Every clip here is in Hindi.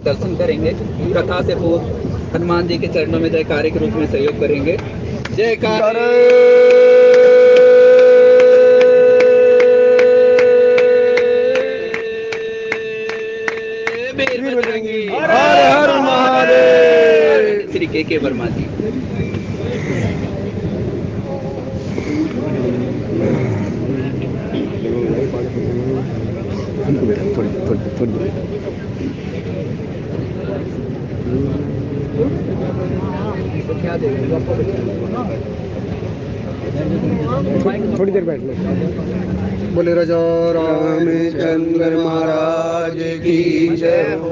दर्शन करेंगे। कथा से पूर्व हनुमान जी के चरणों में जयकारे के रूप में सहयोग करेंगे। जयकारे हर हर महादेव। श्री के वर्मा जी। थोड़ी देर बैठ लो। बोले राजा रामचंद्र महाराज की जय हो।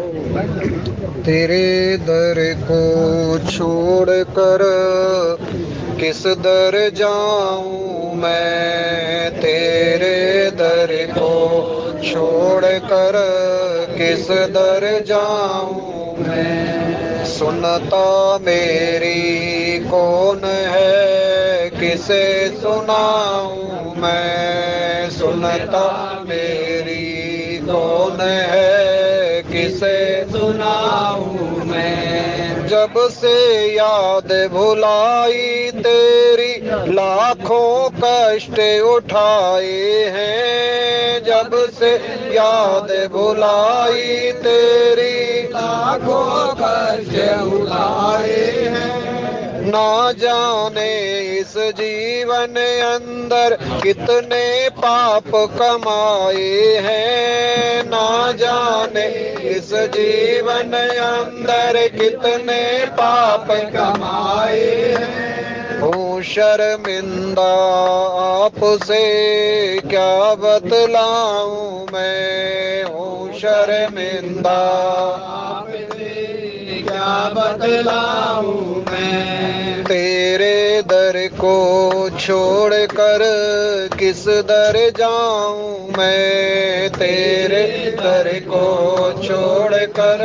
तेरे दर को छोड़ कर किस दर जाऊं मैं, तेरे दर को छोड़ कर किस दर जाऊं मैं। सुनता मेरी कौन है, किसे सुनाऊं मैं। सुनता मेरी कौन है, किसे सुनाऊं मैं। जब से याद भुलाई तेरी लाखों कष्ट उठाए हैं। जब से याद भुलाई तेरी लाखों कष्ट उठाए हैं। ना जाने इस जीवन अंदर कितने पाप कमाए हैं। ना जाने इस जीवन अंदर कितने पाप कमाए हैं। हूँ शर्मिंदा आपसे क्या बतलाऊं मैं। हूँ शर्मिंदा आपसे क्या बतलाऊं मैं। तेरे दर को छोड़ कर किस दर जाऊं मैं। तेरे दर को छोड़ कर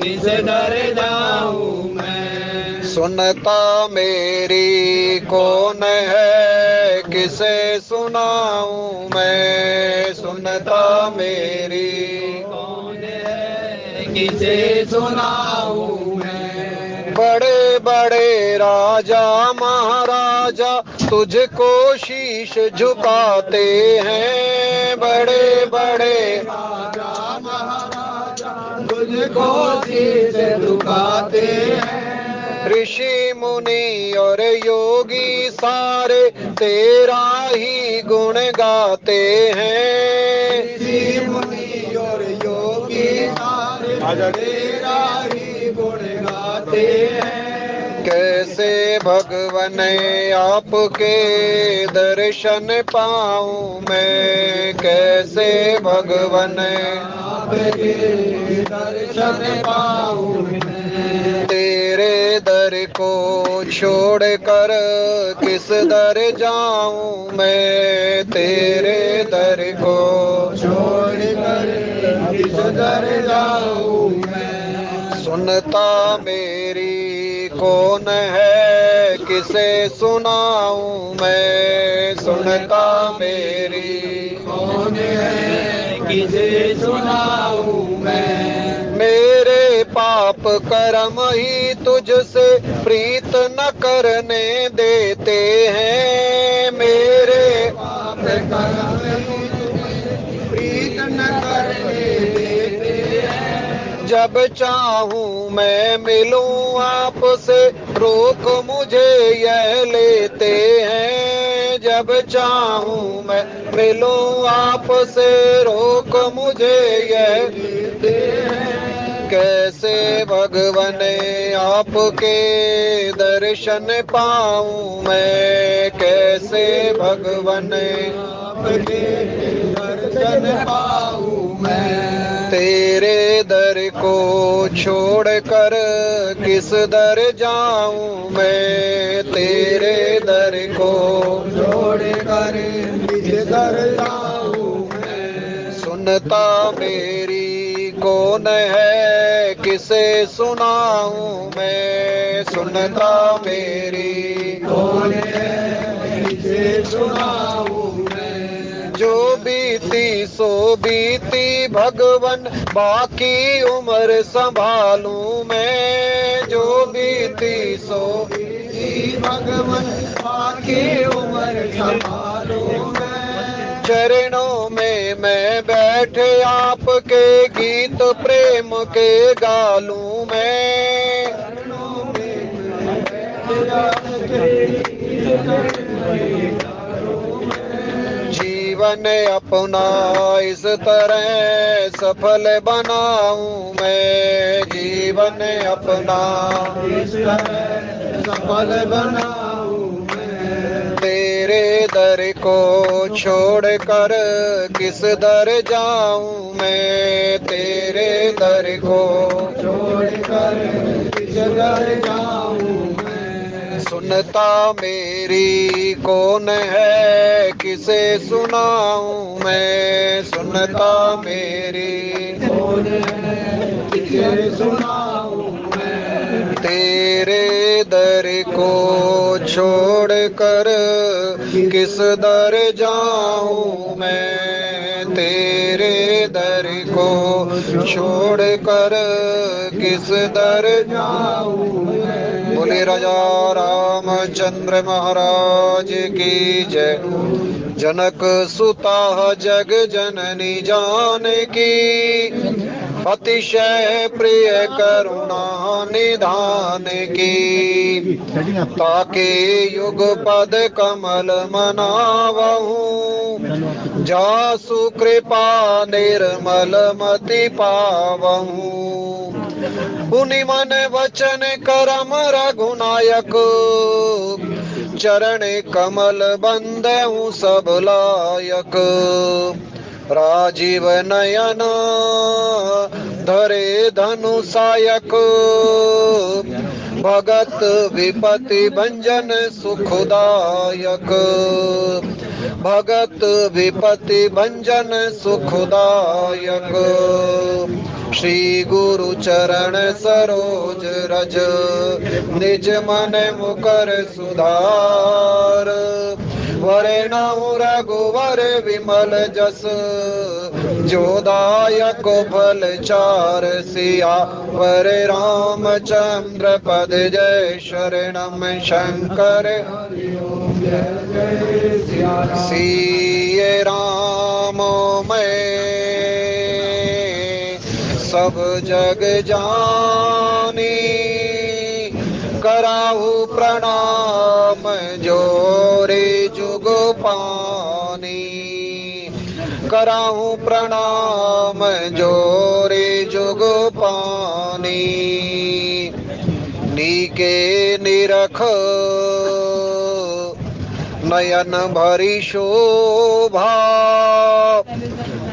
किस दर जाऊं मैं। सुनता मेरी कौन है, किसे सुनाऊं मैं। सुनता मेरी कौन है, किसे सुनाऊं मैं। बड़े बड़े राजा महाराजा तुझको शीश झुकाते हैं। बड़े बड़े राजा महाराजा तुझको शीश झुकाते हैं। ऋषि मुनि और योगी सारे तेरा ही गुण गाते हैं। ऋषि मुनि और योगी सारे तेरा ही गुण गाते हैं। कैसे भगवन आपके दर्शन पाऊं मैं। कैसे भगवन आपके दर्शन पाऊं मैं। तेरे दर को छोड़ कर किस दर जाऊं मैं। तेरे दर को छोड़ कर किस दर जाऊं मैं। सुनता मेरी कौन है, किसे सुनाऊं मैं। सुनता मेरी कौन है, किसे सुनाऊं मैं। मेरे पाप कर्म ही तुझसे प्रीत न करने देते हैं। मेरे पाप कर्म ही तुझसे प्रीत न करने देते हैं। जब चाहूं मैं मिलूं आपसे रोक मुझे यह लेते हैं। जब चाहूं मैं मिलूं आपसे रोक मुझे यह लेते हैं। कैसे भगवन आपके दर्शन पाऊं मैं। कैसे भगवन आपके दर्शन पाऊं मैं। तेरे दर को छोड़ कर किस दर जाऊं मैं। तेरे दर को छोड़ कर किस दर जाऊं मैं। सुनता मेरी कौन है, किसे सुनाऊं मैं। सुनता मेरी कौन है, किसे सुनाऊं मैं। जो बीती सो बीती भगवन, बाकी उम्र संभालूं मैं। जो बीती सो बीती भगवन, बाकी उम्र संभालूं मैं। चरणों में मैं बैठे आपके, गीत प्रेम के गालूं मैं। चरणों में मैं बैठे आपके, जीवन अपना इस तरह सफल बनाऊं मैं। जीवन अपना इस तरह सफल बनाऊं मैं। तेरे दर को छोड़कर किस दर जाऊं मैं। तेरे दर को छोड़कर किस दर जाऊं मैं। सुनता मेरी कौन है, किसे सुनाऊं मैं। सुनता मेरी कौन है, किसे सुनाऊं मैं। तेरे दर को छोड़कर किस दर जाऊं मैं। तेरे दर को छोड़कर किस दर जाऊं मैं। बोले राजा रामचंद्र महाराज की जय। जनक सुता जग जननी जानकी, अतिशय प्रिय करुणा निधान की। ताके युग पद कमल मनावहूं, जासु कृपा निर्मल मति पावहूं। पुनि मन वचन करम रघुनायक, चरण कमल बंदहूं सब लायक। राजीव नयन धरे धनु सायक, भगत विपति भंजन सुखदायक। भगत विपति भंजन सुखदायक। श्री गुरु चरण सरोज रज, निज मन मुकर सुधार। वरेणु रघुवर विमल जस, जोदायक फल चार। सिया वर रामचंद्र पद जय, शरणम शंकर सिय राम मैं सब जग जानी। कराहू प्रणाम जोरे जुग पानी। कराहू प्रणाम जोरे जुग पानी। नीके निरख नयन भरी शोभा,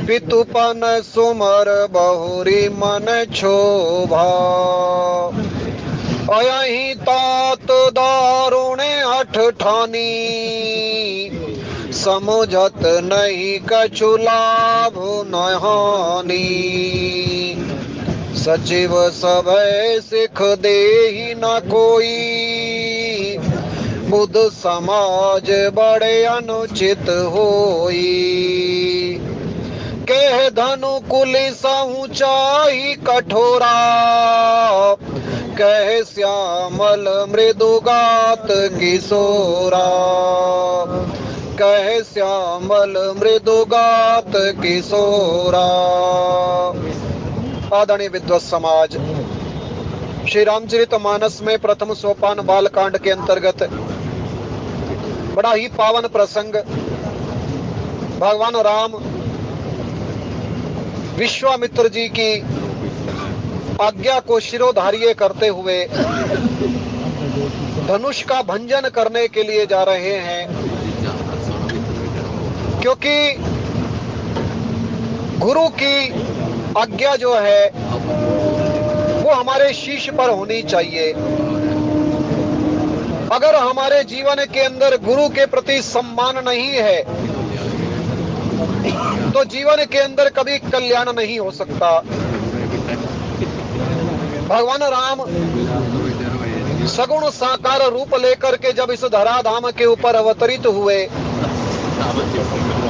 पितुपन सुमर बहुरी मन क्षोभा। अयहि तात दारुण हठ ठानी, समुझत नहीं कछु लाभ न हानि। सचिव सभय सिख देहि न कोई, बुध समाज बड़े अनुचित होई। कह धनु कुलिस ऊंचाई कठोरा, कह श्यामल मृदुगात किशोरा। कह श्यामल मृदुगात किशोरा। आदरणीय विद्वत समाज, श्री रामचरितमानस में प्रथम सोपान बालकांड के अंतर्गत बड़ा ही पावन प्रसंग, भगवान राम विश्वामित्र जी की आज्ञा को शिरोधार्य करते हुए धनुष का भंजन करने के लिए जा रहे हैं। क्योंकि गुरु की आज्ञा जो है वो हमारे शीश पर होनी चाहिए। अगर हमारे जीवन के अंदर गुरु के प्रति सम्मान नहीं है तो जीवन के अंदर कभी कल्याण नहीं हो सकता। भगवान राम सगुण साकार रूप लेकर के जब इस धराधाम के ऊपर अवतरित हुए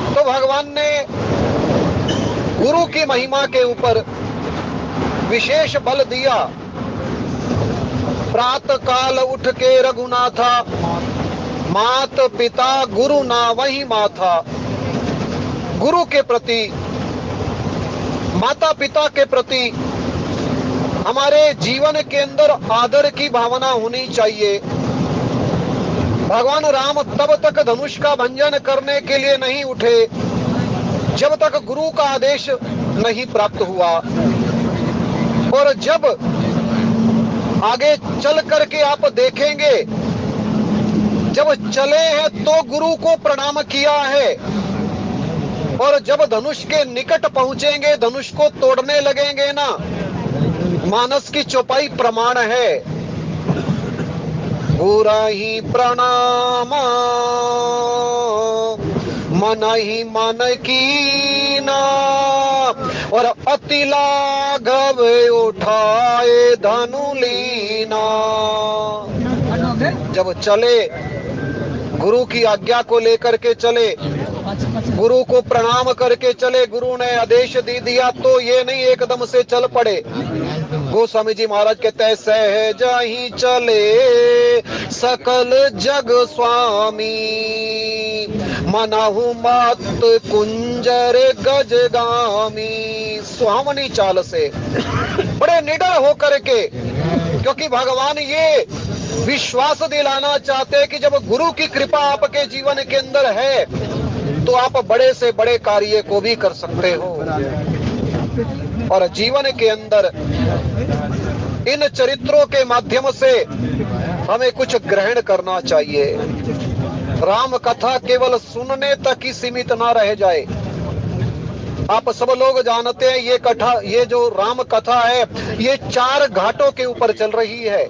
तो भगवान ने गुरु की महिमा के ऊपर विशेष बल दिया। प्रातः काल उठ के रघुनाथा, मात पिता गुरु ना वही माथा। गुरु के प्रति, माता पिता के प्रति हमारे जीवन के अंदर आदर की भावना होनी चाहिए। भगवान राम तब तक धनुष का भंजन करने के लिए नहीं उठे जब तक गुरु का आदेश नहीं प्राप्त हुआ। और जब आगे चल करके आप देखेंगे, जब चले हैं तो गुरु को प्रणाम किया है, और जब धनुष के निकट पहुंचेंगे, धनुष को तोड़ने लगेंगे ना, मानस की चौपाई प्रमाण है। गुरा ही प्रणाम मन ही मन की ना, और अति लाघव उठाए धनु लीना। जब चले, गुरु की आज्ञा को लेकर के चले, गुरु को प्रणाम करके चले, गुरु ने आदेश दे दिया तो ये नहीं एकदम से चल पड़े। गोस्वामी जी महाराज कहते हैं, सहज ही चले सकल जग स्वामी, मनाहु मत कुंजर गजगामी। सुहावनी चाल से, बड़े निडर होकर के, क्योंकि भगवान ये विश्वास दिलाना चाहते हैं कि जब गुरु की कृपा आपके जीवन के अंदर है तो आप बड़े से बड़े कार्य को भी कर सकते हो। और जीवन के अंदर इन चरित्रों के माध्यम से हमें कुछ ग्रहण करना चाहिए। राम कथा केवल सुनने तक ही सीमित ना रह जाए। आप सब लोग जानते हैं ये कथा, ये जो राम कथा है, ये 4 घाटों के ऊपर चल रही है।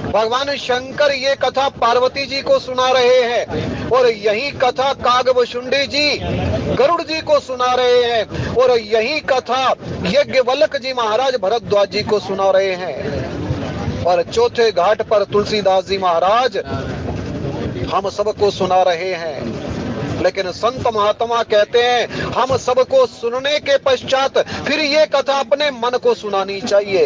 भगवान शंकर ये कथा पार्वती जी को सुना रहे हैं, और यही कथा कागभूषुंडी जी गरुड़ जी को सुना रहे हैं, और यही कथा यज्ञवल्क जी महाराज भरद्वाज जी को सुना रहे हैं। और चौथे घाट पर तुलसीदास जी महाराज हम सबको सुना रहे हैं। लेकिन संत महात्मा कहते हैं हम सबको सुनने के पश्चात फिर ये कथा अपने मन को सुनानी चाहिए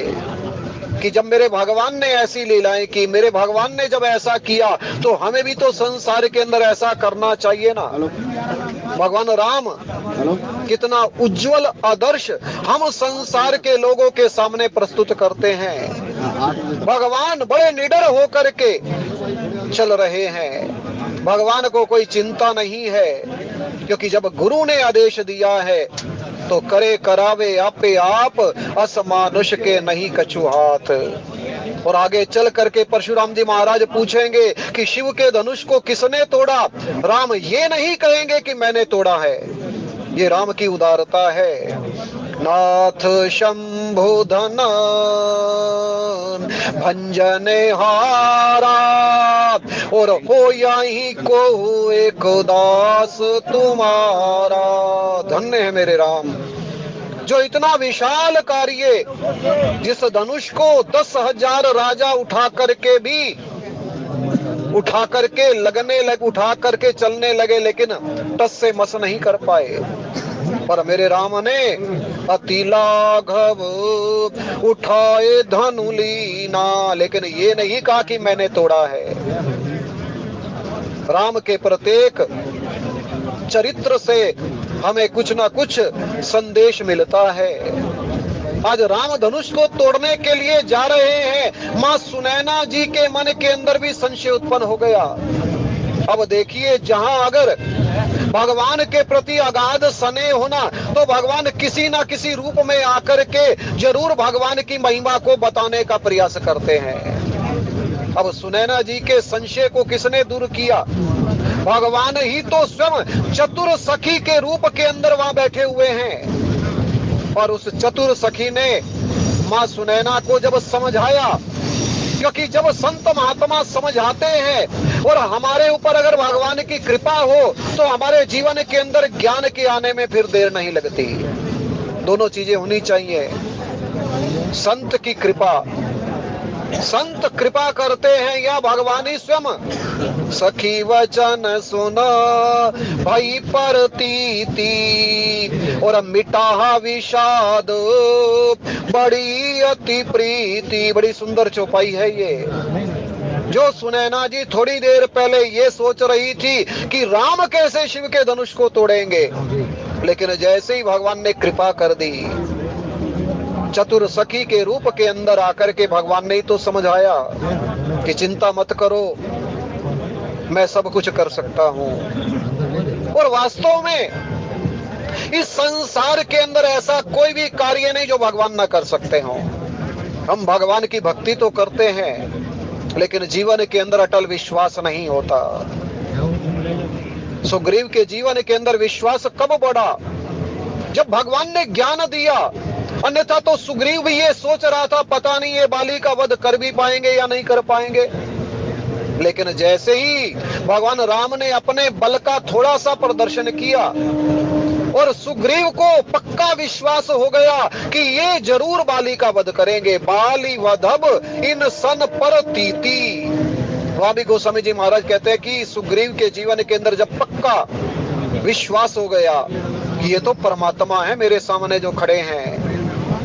कि जब मेरे भगवान ने ऐसी लीलाएं की, मेरे भगवान ने जब ऐसा किया तो हमें भी तो संसार के अंदर ऐसा करना चाहिए ना। भगवान राम कितना उज्जवल आदर्श हम संसार के लोगों के सामने प्रस्तुत करते हैं। भगवान बड़े निडर होकर के चल रहे हैं, भगवान को कोई चिंता नहीं है, क्योंकि जब गुरु ने आदेश दिया है तो करे करावे आपे आप, असमानुष के नहीं कछु हाथ। और आगे चल करके परशुराम जी महाराज पूछेंगे कि शिव के धनुष को किसने तोड़ा। राम ये नहीं कहेंगे कि मैंने तोड़ा है, ये राम की उदारता है। नाथ शंभुधन भंजने हारा, और हो यही को एक दास तुम्हारा। धन्य है मेरे राम, जो इतना विशाल कार्य, जिस धनुष को 10,000 राजा उठा करके उठा करके चलने लगे, लेकिन टस से मस नहीं कर पाए। पर मेरे राम ने अति लाघव उठाए धनु लीना, लेकिन ये नहीं कहा कि मैंने तोड़ा है। राम के प्रत्येक चरित्र से हमें कुछ ना कुछ संदेश मिलता है। आज राम धनुष को तोड़ने के लिए जा रहे हैं, मां सुनैना जी के मन के अंदर भी संशय उत्पन्न हो गया। अब देखिए, जहां अगर भगवान के प्रति अगाध स्नेह होना तो भगवान किसी ना किसी रूप में आकर के जरूर भगवान की महिमा को बताने का प्रयास करते हैं। अब सुनैना जी के संशय को किसने दूर किया? भगवान ही तो स्वयं चतुर सखी के रूप के अंदर वहां बैठे हुए हैं। और उस चतुर सखी ने मां सुनैना को जब समझाया, क्योंकि जब संत महात्मा समझाते हैं और हमारे ऊपर अगर भगवान की कृपा हो तो हमारे जीवन के अंदर ज्ञान के आने में फिर देर नहीं लगती। दोनों चीजें होनी चाहिए, संत की कृपा संत कृपा करते हैं या भगवान ही स्वयं? सखी वचन सुना भई परतीति और मिटा विषाद बड़ी अति प्रीति। बड़ी सुंदर चौपाई है ये। जो सुनैना जी थोड़ी देर पहले ये सोच रही थी कि राम कैसे शिव के धनुष को तोड़ेंगे, लेकिन जैसे ही भगवान ने कृपा कर दी, चतुर सखी के रूप के अंदर आकर के भगवान ने तो समझाया कि चिंता मत करो, मैं सब कुछ कर सकता हूं। और वास्तव में इस संसार के अंदर ऐसा कोई भी कार्य नहीं जो भगवान ना कर सकते हो। हम भगवान की भक्ति तो करते हैं, लेकिन जीवन के अंदर अटल विश्वास नहीं होता। सुग्रीव के जीवन के अंदर विश्वास कब बढ़ा? जब भगवान ने ज्ञान दिया। अन्यथा तो सुग्रीव भी ये सोच रहा था पता नहीं ये बाली का वध कर भी पाएंगे या नहीं कर पाएंगे। लेकिन जैसे ही भगवान राम ने अपने बल का थोड़ा सा प्रदर्शन किया और सुग्रीव को पक्का विश्वास हो गया कि ये जरूर बाली का वध करेंगे। बाली वधब इन सन परतीति। स्वामी गोस्वामी जी महाराज कहते हैं कि सुग्रीव के जीवन के अंदर जब पक्का विश्वास हो गया कि ये तो परमात्मा है मेरे सामने जो खड़े हैं,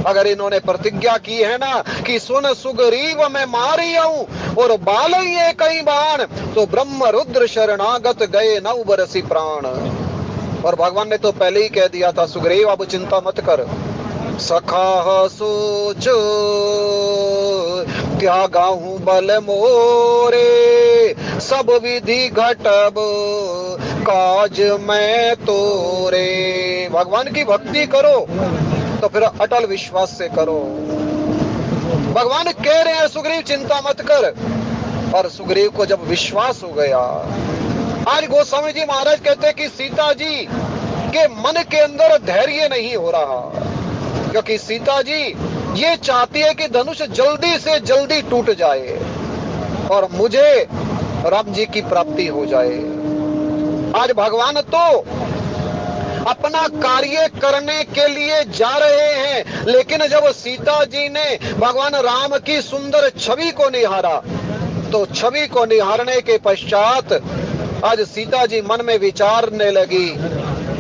अगर इन्होंने प्रतिज्ञा की है ना कि सुन सुग्रीव मैं मारी आऊं और बाल ये कई बाण, तो ब्रह्म रुद्र शरणागत गए नौ बरसी प्राण। और भगवान ने तो पहले ही कह दिया था सुग्रीव अब चिंता मत कर। सखा सोच त्यागाहूं बल मोरे, सब विधि घटब काज मैं तोरे। भगवान की भक्ति करो तो फिर अटल विश्वास से करो। भगवान कह रहे हैं सुग्रीव चिंता मत कर, और सुग्रीव को जब विश्वास हो गया। आज गोस्वामी जी महाराज कहते हैं कि सीता जी के मन के अंदर धैर्य नहीं हो रहा, क्योंकि सीता जी ये चाहती है कि धनुष जल्दी से जल्दी टूट जाए और मुझे राम जी की प्राप्ति हो जाए। आज भगवान तो अपना कार्य करने के लिए जा रहे हैं, लेकिन जब सीता जी ने भगवान राम की सुंदर छवि को निहारा, तो छवि को निहारने के पश्चात आज सीता जी मन में विचारने लगी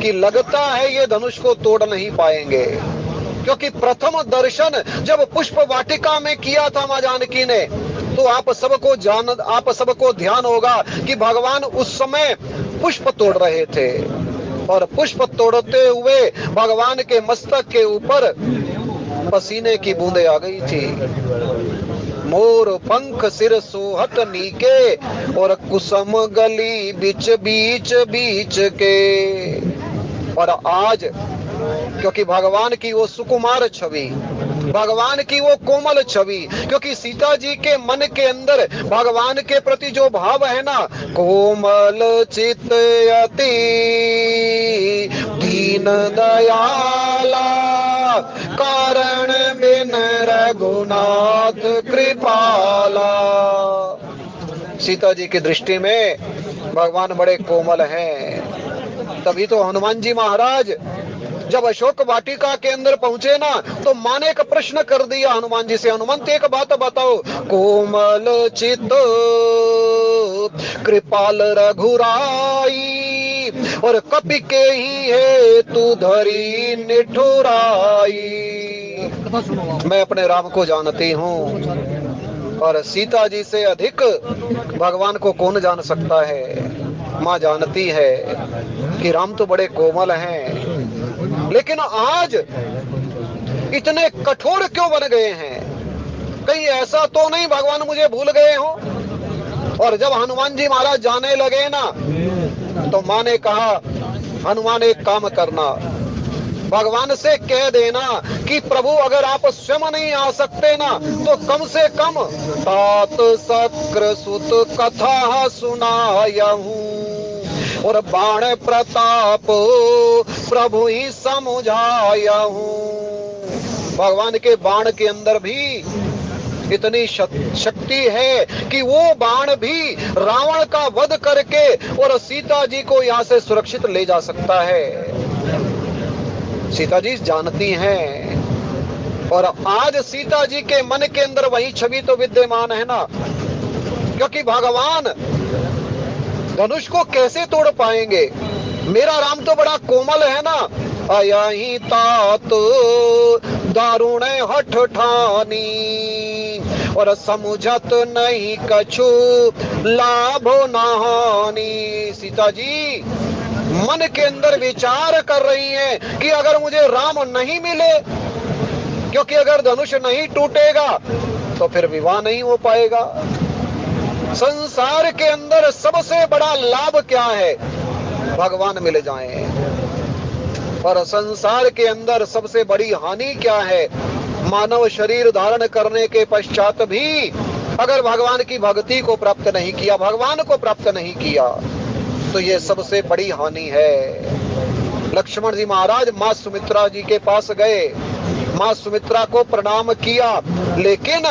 कि लगता है ये धनुष को तोड़ नहीं पाएंगे। क्योंकि प्रथम दर्शन जब पुष्प वाटिका में किया था मां जानकी ने, तो आप सबको ध्यान होगा कि भगवान उस समय पुष्प तोड़ रहे थे, और पुष्प तोड़ते हुए भगवान के मस्तक के ऊपर पसीने की बूंदें आ गई थी। मोर पंख सिर सोहत नीके, और कुसुम गली बीच बीच बीच के। और आज क्योंकि भगवान की वो सुकुमार छवि, भगवान की वो कोमल छवि, क्योंकि सीता जी के मन के अंदर भगवान के प्रति जो भाव है ना, कोमल चित अति दीन दयाला, कारण बिन रघुनाथ कृपाला। सीता जी की दृष्टि में भगवान बड़े कोमल हैं। तभी तो हनुमान जी महाराज जब अशोक वाटिका के अंदर पहुंचे ना, तो मां ने एक प्रश्न कर दिया हनुमान जी से, हनुमंत एक बात बताओ, कोमल चित कृपाल रघुराई, और कपि के ही है तू धरी निठुराई। मैं अपने राम को जानती हूँ, और सीता जी से अधिक भगवान को कौन जान सकता है। माँ जानती है कि राम तो बड़े कोमल हैं, लेकिन आज इतने कठोर क्यों बन गए हैं? कहीं ऐसा तो नहीं भगवान मुझे भूल गए हो? और जब हनुमान जी महाराज जाने लगे ना, तो माँ ने कहा हनुमान एक काम करना, भगवान से कह देना कि प्रभु अगर आप स्वयं नहीं आ सकते ना, तो कम से कम तात शक्र सुत कथा सुनायहूं, और बाण प्रताप प्रभु ही समझायहूं। भगवान के बाण के अंदर भी इतनी शक्ति है कि वो बाण भी रावण का वध करके और सीता जी को यहाँ से सुरक्षित ले जा सकता है। सीता जी जानती हैं और आज सीता जी के मन के अंदर वही छवि तो विद्यमान है ना, क्योंकि भगवान धनुष को कैसे तोड़ पाएंगे? मेरा राम तो बड़ा कोमल है ना। अयही तात दारुण हठ ठानी और समुझत नहीं कछु लाभ नहानी। सीता जी मन के अंदर विचार कर रही हैं कि अगर मुझे राम नहीं मिले, क्योंकि अगर धनुष नहीं टूटेगा तो फिर विवाह नहीं हो पाएगा। संसार के अंदर सबसे बड़ा लाभ क्या है? भगवान मिल जाएं। और संसार के अंदर सबसे बड़ी हानि क्या है? मानव शरीर धारण करने के पश्चात भी अगर भगवान की भक्ति को प्राप्त नहीं किया, भगवान को प्राप्त नहीं किया, तो ये सबसे बड़ी हानि है। लक्ष्मण जी महाराज माँ सुमित्रा जी के पास गए, माँ सुमित्रा को प्रणाम किया, लेकिन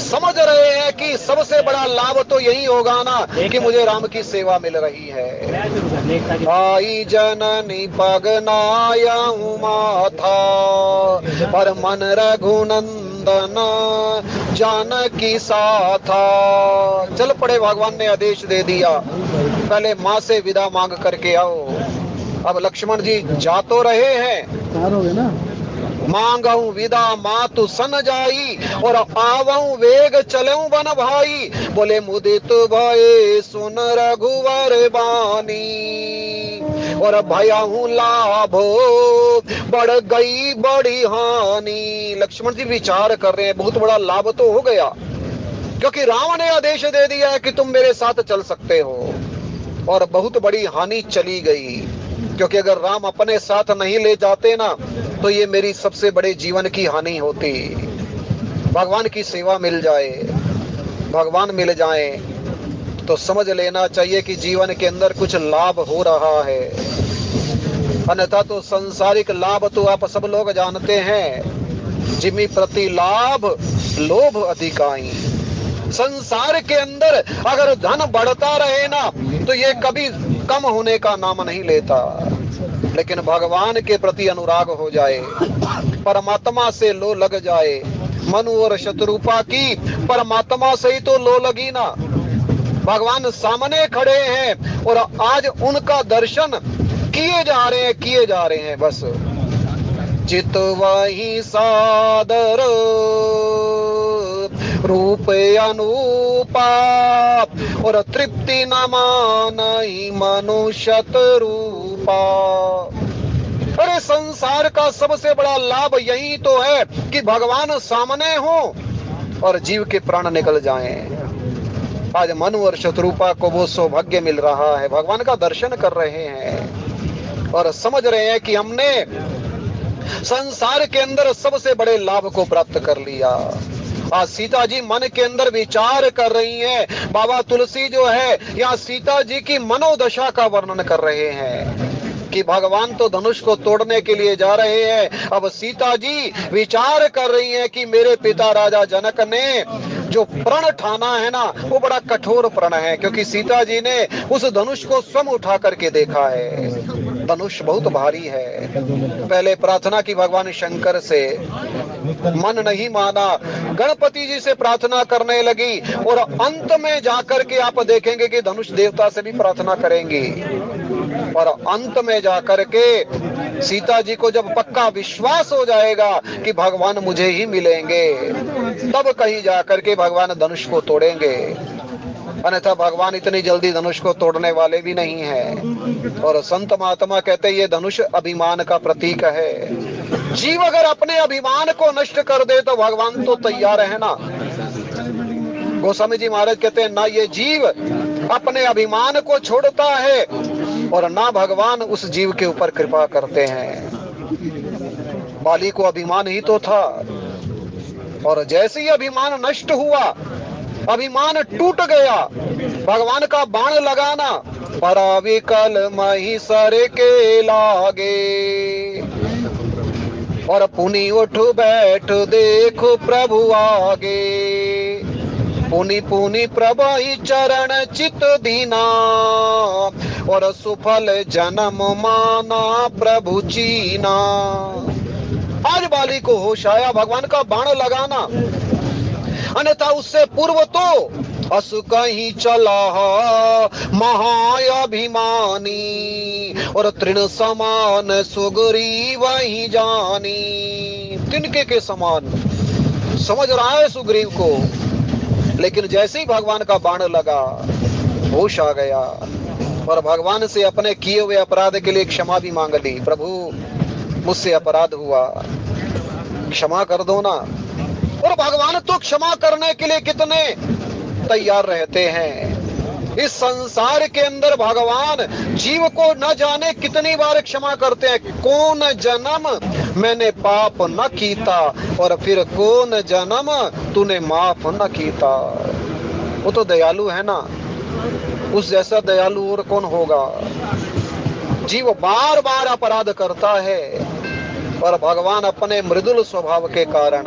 समझ रहे हैं कि सबसे बड़ा लाभ तो यही होगा ना कि मुझे राम की सेवा मिल रही है। आई जननी पगनायऊ माथा पर मन रघुनंदन जानकी साथा। चल पड़े, भगवान ने आदेश दे दिया, पहले माँ से विदा मांग करके आओ। अब लक्ष्मण जी जा तो रहे हैं, मांगऊ विदा मातु सन जाई और आवऊ वेग चलऊ बन भाई। बोले मुदित भये सुन रघुवर बानी और भयहु लाभो बढ़ गई बड़ी हानि। लक्ष्मण जी विचार कर रहे हैं, बहुत बड़ा लाभ तो हो गया, क्योंकि राम ने आदेश दे दिया है कि तुम मेरे साथ चल सकते हो, और बहुत बड़ी हानि चली गई, क्योंकि अगर राम अपने साथ नहीं ले जाते ना तो ये मेरी सबसे बड़े जीवन की हानि होती। भगवान की सेवा मिल जाए, भगवान मिल जाए तो समझ लेना चाहिए कि जीवन के अंदर कुछ लाभ हो रहा है, अन्यथा तो सांसारिक लाभ तो आप सब लोग जानते हैं, जिमी प्रति लाभ लोभ अधिकाई। संसार के अंदर अगर धन बढ़ता रहे ना तो ये कभी कम होने का नाम नहीं लेता, लेकिन भगवान के प्रति अनुराग हो जाए, परमात्मा से लो लग जाए। मनु और शत्रुपा की परमात्मा से ही तो लो लगी ना, भगवान सामने खड़े हैं और आज उनका दर्शन किए जा रहे हैं बस। चित वही सादर रूप अनूपा और तृप्ति न मानई मनुष्यत रूपा। अरे संसार का सबसे बड़ा लाभ यही तो है कि भगवान सामने हो और जीव के प्राण निकल जाएं। आज मनु और शत्रुपा को वो सौभाग्य मिल रहा है, भगवान का दर्शन कर रहे हैं और समझ रहे हैं कि हमने संसार के अंदर सबसे बड़े लाभ को प्राप्त कर लिया। आज सीता जी मन के अंदर विचार कर रही हैं। बाबा तुलसी जो है यहाँ सीता जी की मनोदशा का वर्णन कर रहे हैं कि भगवान तो धनुष को तोड़ने के लिए जा रहे हैं। अब सीता जी विचार कर रही हैं कि मेरे पिता राजा जनक ने जो प्रण ठाना है ना वो बड़ा कठोर प्रण है, क्योंकि सीता जी ने उस धनुष को स्वयं उठा करके देखा है। धनुष बहुत भारी है। पहले प्रार्थना की भगवान शंकर से, मन नहीं माना, गणपति जी से प्रार्थना करने लगी और अंत में जाकर के आप देखेंगे कि धनुष देवता से भी प्रार्थना करेंगी। और अंत में जाकर के सीता जी को जब पक्का विश्वास हो जाएगा कि भगवान मुझे ही मिलेंगे, तब कहीं जाकर के भगवान धनुष को तोड़ेंगे, अन्यथा भगवान इतनी जल्दी धनुष को तोड़ने वाले भी नहीं है। और संत महात्मा कहते हैं ये धनुष अभिमान का प्रतीक है। जीव अगर अपने अभिमान को नष्ट कर दे तो भगवान तो तैयार है ना। गोस्वामी जी महाराज कहते हैं ना ये जीव अपने अभिमान को छोड़ता है और ना भगवान उस जीव के ऊपर कृपा करते हैं। बाली को अभिमान ही तो था, और जैसे ही अभिमान नष्ट हुआ, अभिमान टूट गया, भगवान का बाण लगाना पराविकल महिषर के लागे और पुनि उठ बैठ देखो प्रभु आगे। पुनि पुनि प्रभु चरण चित दीना और सुफल जन्म माना प्रभु चीना। आज बाली को होश आया भगवान का बाण लगाना, अन्यथा उससे पूर्व तो अस कहीं चला महाअभिमानी और तृण समान सुग्रीव वही जानी। तिनके के समान समझ रहा है सुग्रीव को, लेकिन जैसे ही भगवान का बाण लगा होश आ गया और भगवान से अपने किए हुए अपराध के लिए क्षमा भी मांग ली। प्रभु मुझसे अपराध हुआ, क्षमा कर दो ना। और भगवान तो क्षमा करने के लिए कितने तैयार रहते हैं। इस संसार के अंदर भगवान जीव को न जाने कितनी बार क्षमा करते हैं। कौन जन्म मैंने पाप न कीता और फिर कौन जन्म तूने माफ न कीता। वो तो दयालु है ना, उस जैसा दयालु और कौन होगा। जीव बार बार अपराध करता है और भगवान अपने मृदुल स्वभाव के कारण,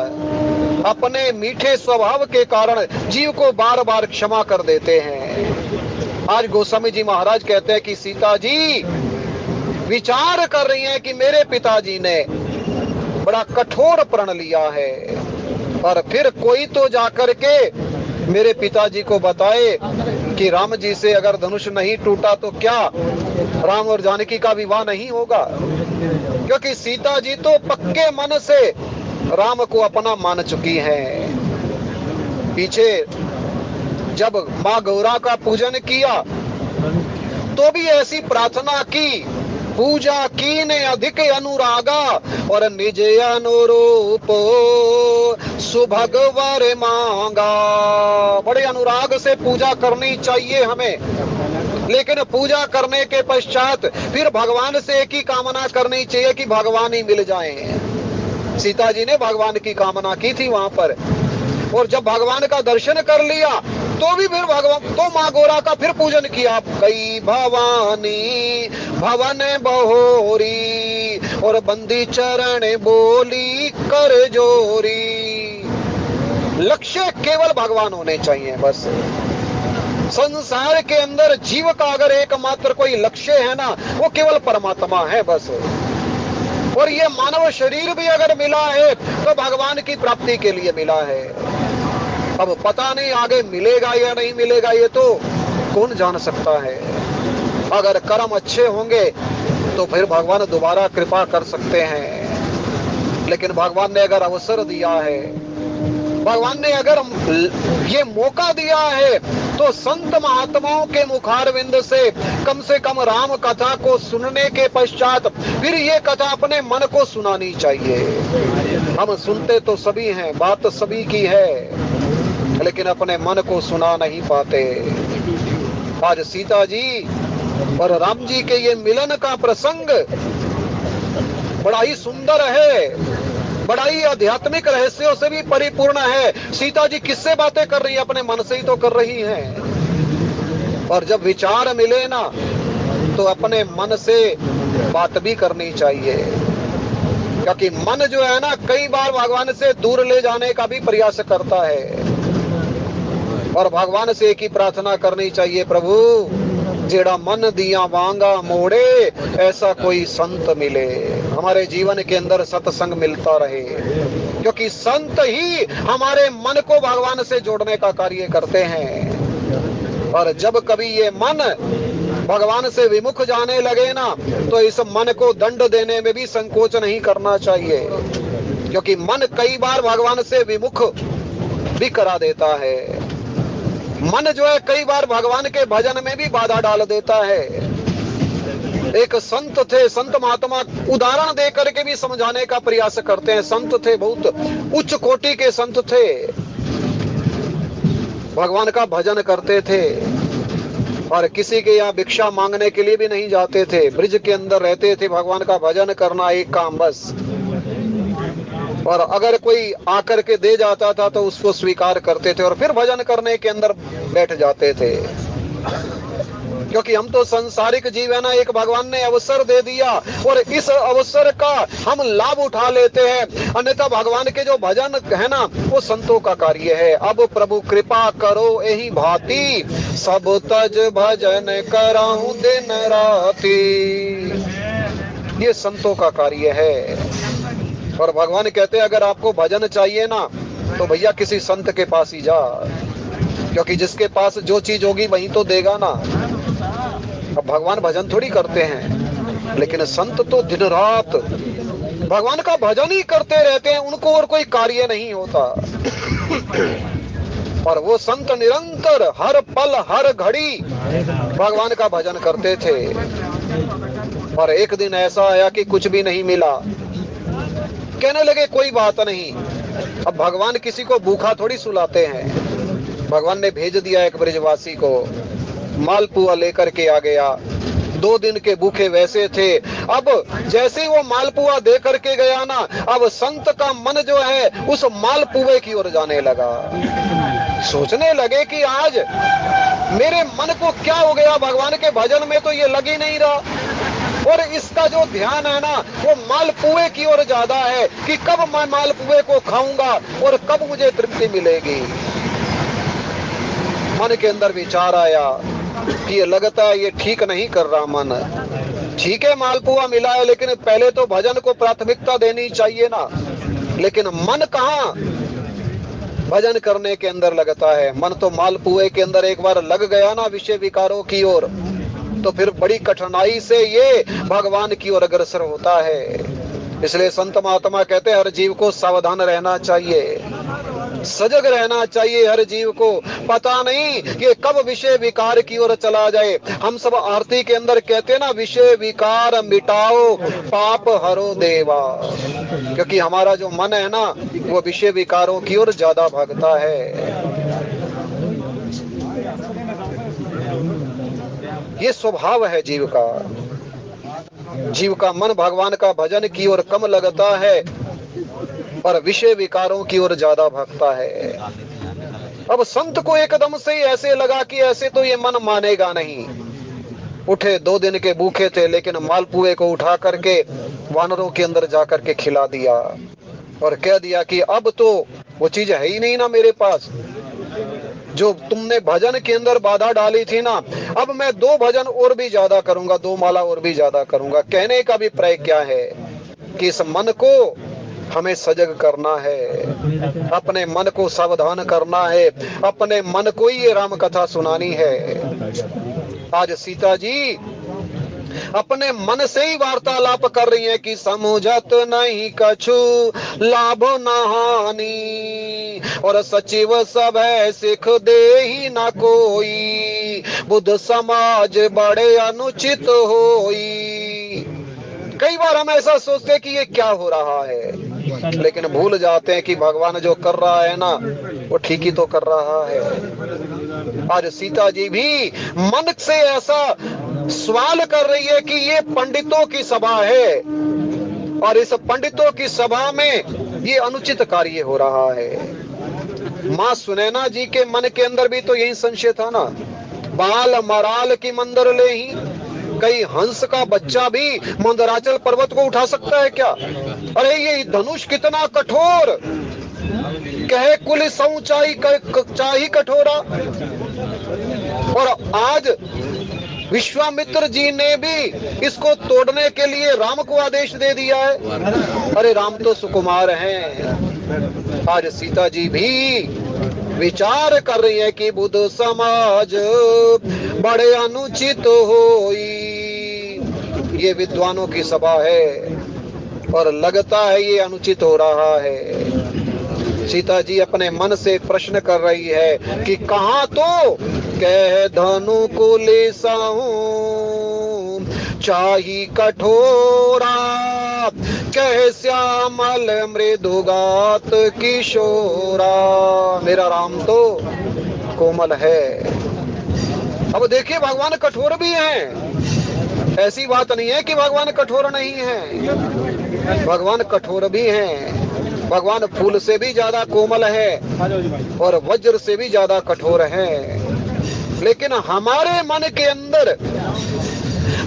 अपने मीठे स्वभाव के कारण जीव को बार बार क्षमा कर देते हैं। आज गोस्वामी जी महाराज कहते हैं कि सीता जी विचार कर रही हैं कि मेरे पिताजी ने बड़ा कठोर प्रण लिया है और फिर कोई तो जाकर के मेरे पिताजी को बताए कि राम जी से अगर धनुष नहीं टूटा तो क्या राम और जानकी का विवाह नहीं होगा। क्योंकि सीता जी तो पक्के मन से राम को अपना मान चुकी हैं। पीछे जब माँ गौरा का पूजन किया तो भी ऐसी प्रार्थना की, पूजा की ने अधिक अनुरागा और निज अनुरूप सुभगवर मांगा। बड़े अनुराग से पूजा करनी चाहिए हमें, लेकिन पूजा करने के पश्चात फिर भगवान से एक ही कामना करनी चाहिए कि भगवान ही मिल जाएं। सीता जी ने भगवान की कामना की थी वहां पर, और जब भगवान का दर्शन कर लिया तो भी फिर भगवान तो माँ गौरा का फिर पूजन किया। कई भवानी भवन बहोरी और बंदी चरण बोली कर जोरी। लक्ष्य केवल भगवान होने चाहिए बस। संसार के अंदर जीव का अगर एकमात्र कोई लक्ष्य है ना, वो केवल परमात्मा है बस। और ये मानव शरीर भी अगर मिला है तो भगवान की प्राप्ति के लिए मिला है। अब पता नहीं आगे मिलेगा या नहीं मिलेगा, ये तो कौन जान सकता है। अगर कर्म अच्छे होंगे तो फिर भगवान दोबारा कृपा कर सकते हैं। लेकिन भगवान ने अगर अवसर दिया है, भगवान ने अगर ये मौका दिया है, तो संत महात्माओं के मुखारविंद से कम राम कथा को सुनने के पश्चात फिर ये कथा अपने मन को सुनानी चाहिए। हम सुनते तो सभी हैं, बात सभी की है, लेकिन अपने मन को सुना नहीं पाते। आज सीता जी और राम जी के ये मिलन का प्रसंग बड़ा ही सुंदर है, बड़ा ही आध्यात्मिक रहस्यों से भी परिपूर्ण है। सीता जी किससे बातें कर रही है? अपने मन से ही तो कर रही हैं। और जब विचार मिले ना तो अपने मन से बात भी करनी चाहिए, क्योंकि मन जो है ना कई बार भगवान से दूर ले जाने का भी प्रयास करता है। और भगवान से एक ही प्रार्थना करनी चाहिए, प्रभु जेड़ा मन दिया मांगा मोड़े, ऐसा कोई संत मिले। हमारे जीवन के अंदर सत्संग मिलता रहे, क्योंकि संत ही हमारे मन को भगवान से जोड़ने का कार्य करते हैं। और जब कभी ये मन भगवान से विमुख जाने लगे ना, तो इस मन को दंड देने में भी संकोच नहीं करना चाहिए, क्योंकि मन कई बार भगवान से विमुख भी करा देता है। मन जो है कई बार भगवान के भजन में भी बाधा डाल देता है। एक संत थे, संत महात्मा उदाहरण दे करके भी समझाने का प्रयास करते हैं। संत थे, बहुत उच्च कोटि के संत थे, भगवान का भजन करते थे और किसी के यहाँ भिक्षा मांगने के लिए भी नहीं जाते थे। ब्रिज के अंदर रहते थे, भगवान का भजन करना एक काम बस। और अगर कोई आकर के दे जाता था तो उसको स्वीकार करते थे और फिर भजन करने के अंदर बैठ जाते थे। क्योंकि हम तो संसारिक जीव है ना, एक भगवान ने अवसर दे दिया और इस अवसर का हम लाभ उठा लेते हैं। अन्यथा भगवान के जो भजन है ना, वो संतों का कार्य है। अब प्रभु कृपा करो यही भांति, सब तज भजन कराऊं दिन राती। ये संतों का कार्य है। और भगवान कहते हैं अगर आपको भजन चाहिए ना तो भैया किसी संत के पास ही जा, क्योंकि जिसके पास जो चीज होगी वही तो देगा ना। अब भगवान भजन थोड़ी करते हैं, लेकिन संत तो दिन रात भगवान का भजन ही करते रहते हैं, उनको और कोई कार्य नहीं होता। और वो संत निरंतर हर पल हर घड़ी भगवान का भजन करते थे। और एक दिन ऐसा आया कि कुछ भी नहीं मिला। कहने लगे कोई बात नहीं, अब भगवान किसी को भूखा थोड़ी सुलाते हैं। भगवान ने भेज दिया एक ब्रजवासी को, मालपुआ लेकर के आ गया। 2 दिन के भूखे वैसे थे। अब जैसे ही वो मालपुआ दे करके गया ना, अब संत का मन जो है उस मालपुए की ओर जाने लगा। सोचने लगे कि आज मेरे मन को क्या हो गया, भगवान के भजन में तो ये लग ही नहीं रहा, और इसका जो ध्यान है ना वो मालपुए की ओर ज्यादा है कि कब मैं मालपुए को खाऊंगा और कब मुझे तृप्ति मिलेगी। मन के अंदर विचार आया कि ये लगता है ये ठीक नहीं कर रहा मन। ठीक है मालपुआ मिला है, लेकिन पहले तो भजन को प्राथमिकता देनी चाहिए ना। लेकिन मन कहाँ भजन करने के अंदर लगता है। मन तो मालपुए के अंदर एक बार लग गया ना विषय विकारों की ओर, तो फिर बड़ी कठिनाई से ये भगवान की ओर अग्रसर होता है। इसलिए संत महात्मा कहते हैं हर जीव को सावधान रहना चाहिए, सजग रहना चाहिए। हर जीव को पता नहीं कि कब विषय विकार की ओर चला जाए। हम सब आरती के अंदर कहते हैं ना, विषय विकार मिटाओ पाप हरो देवा, क्योंकि हमारा जो मन है ना वो विषय विकारों की ओर ज्यादा भागता है। ये स्वभाव है जीव का। जीव का मन भगवान का भजन की ओर कम लगता है और विषय विकारों की ओर ज्यादा भागता है। अब संत को एकदम से ऐसे लगा कि ऐसे तो ये मन मानेगा नहीं। उठे 2 दिन के भूखे थे, लेकिन मालपुए को उठा करके वानरों के अंदर जाकर के खिला दिया और कह दिया कि अब तो वो चीज है ही नहीं ना मेरे पास, जो तुमने भजन के अंदर बाधा डाली थी ना, अब मैं 2 भजन और भी ज्यादा करूंगा, 2 माला और भी ज्यादा करूंगा। कहने का अभिप्राय क्या है कि इस मन को हमें सजग करना है, अपने मन को सावधान करना है, अपने मन को ही ये राम कथा सुनानी है। आज सीता जी अपने मन से ही वार्तालाप कर रही है कि समझत नहीं कछु लाभ न हानि, और सचिव सब है सिख दे ही न कोई, बुद्ध समाज बड़े अनुचित होई। कई बार हम ऐसा सोचते हैं कि ये क्या हो रहा है, लेकिन भूल जाते हैं कि भगवान जो कर रहा है ना वो ठीक ही तो कर रहा है। आज सीता जी भी मन से ऐसा सवाल कर रही है कि ये पंडितों की सभा है और इस पंडितों की सभा में ये अनुचित कार्य हो रहा है। माँ सुनैना जी के मन के अंदर भी तो यही संशय था ना, बाल मराल की मंदिर ले ही, कई हंस का बच्चा भी मंदराचल पर्वत को उठा सकता है क्या? अरे ये धनुष कितना कठोर, कहे कुल सऊचाई चाही कठोरा। और आज विश्वामित्र जी ने भी इसको तोड़ने के लिए राम को आदेश दे दिया है। अरे राम तो सुकुमार हैं। आज सीता जी भी विचार कर रही है कि बुद्ध समाज बड़े अनुचित होई। ये विद्वानों की सभा है और लगता है ये अनुचित हो रहा है। सीता जी अपने मन से प्रश्न कर रही है कि कहाँ तो कह धनु को ले साऊं चाही कठोरा, कह श्यामल मृदुगात किशोरा। मेरा राम तो कोमल है। अब देखिए भगवान कठोर भी हैं, ऐसी बात नहीं है कि भगवान कठोर नहीं है, भगवान कठोर भी हैं। भगवान फूल से भी ज्यादा कोमल है और वज्र से भी ज्यादा कठोर है। लेकिन हमारे मन के अंदर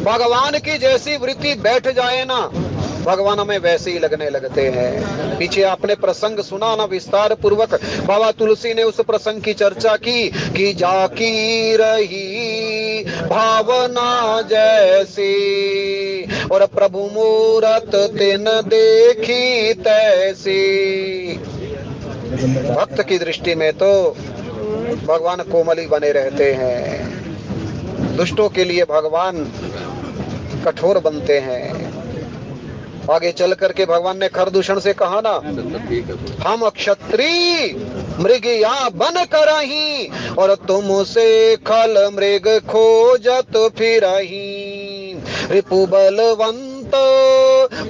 भगवान की जैसी वृत्ति बैठ जाए ना भगवान हमें वैसे ही लगने लगते हैं। पीछे आपने प्रसंग सुना ना विस्तार पूर्वक, बाबा तुलसी ने उस प्रसंग की चर्चा की कि जाकी रही भावना जैसी और प्रभु मूरत तिन देखी तैसी। भक्त की दृष्टि में तो भगवान कोमल ही बने रहते हैं, दुष्टों के लिए भगवान कठोर बनते हैं। आगे चल करके भगवान ने खरदूषण से कहा ना, हम क्षत्रिय मृग या बन करही और तुमसे खल मृग खोजत फिरही। रिपु बलवंत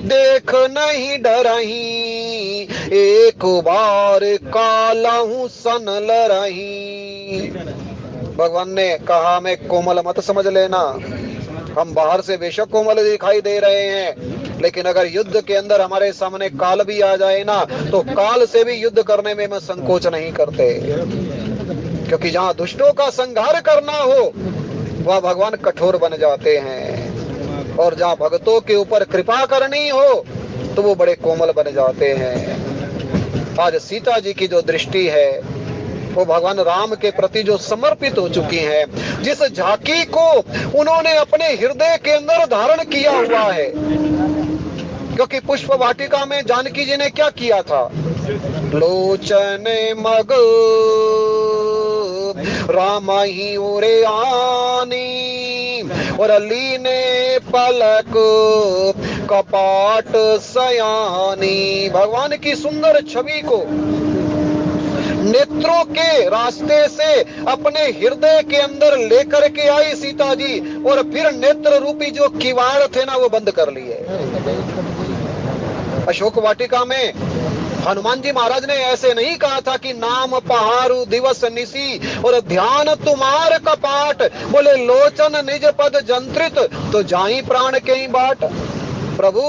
देख नहीं डरही, एक बार कालहू सन लरही। भगवान ने कहा मैं कोमल मत समझ लेना, हम बाहर से बेशक कोमल दिखाई दे रहे हैं, लेकिन अगर युद्ध के अंदर हमारे सामने काल भी आ जाए ना, तो काल से भी युद्ध करने में मैं संकोच नहीं करते, क्योंकि जहाँ दुष्टों का संहार करना हो वह भगवान कठोर बन जाते हैं, और जहाँ भक्तों के ऊपर कृपा करनी हो तो वो बड़े कोमल बन जाते हैं। आज सीता जी की जो दृष्टि है वो भगवान राम के प्रति जो समर्पित हो चुकी है, जिस झांकी को उन्होंने अपने हृदय के अंदर धारण किया हुआ है। क्योंकि पुष्प वाटिका में जानकी जी ने क्या किया था, लोचन मग राम ही उरे आनी और लीने पलक कपाट सयानी। भगवान की सुंदर छवि को नेत्रों के रास्ते से अपने हृदय के अंदर लेकर के आई सीता जी, और फिर नेत्र रूपी जो किवाड़ थे ना वो बंद कर लिए। अशोक वाटिका में हनुमान जी महाराज ने ऐसे नहीं कहा था कि नाम पहाड़ू दिवस निसी और ध्यान तुम्हार कपाट, बोले लोचन निज पद जंत्रित तो जाई प्राण के ही बाट। प्रभु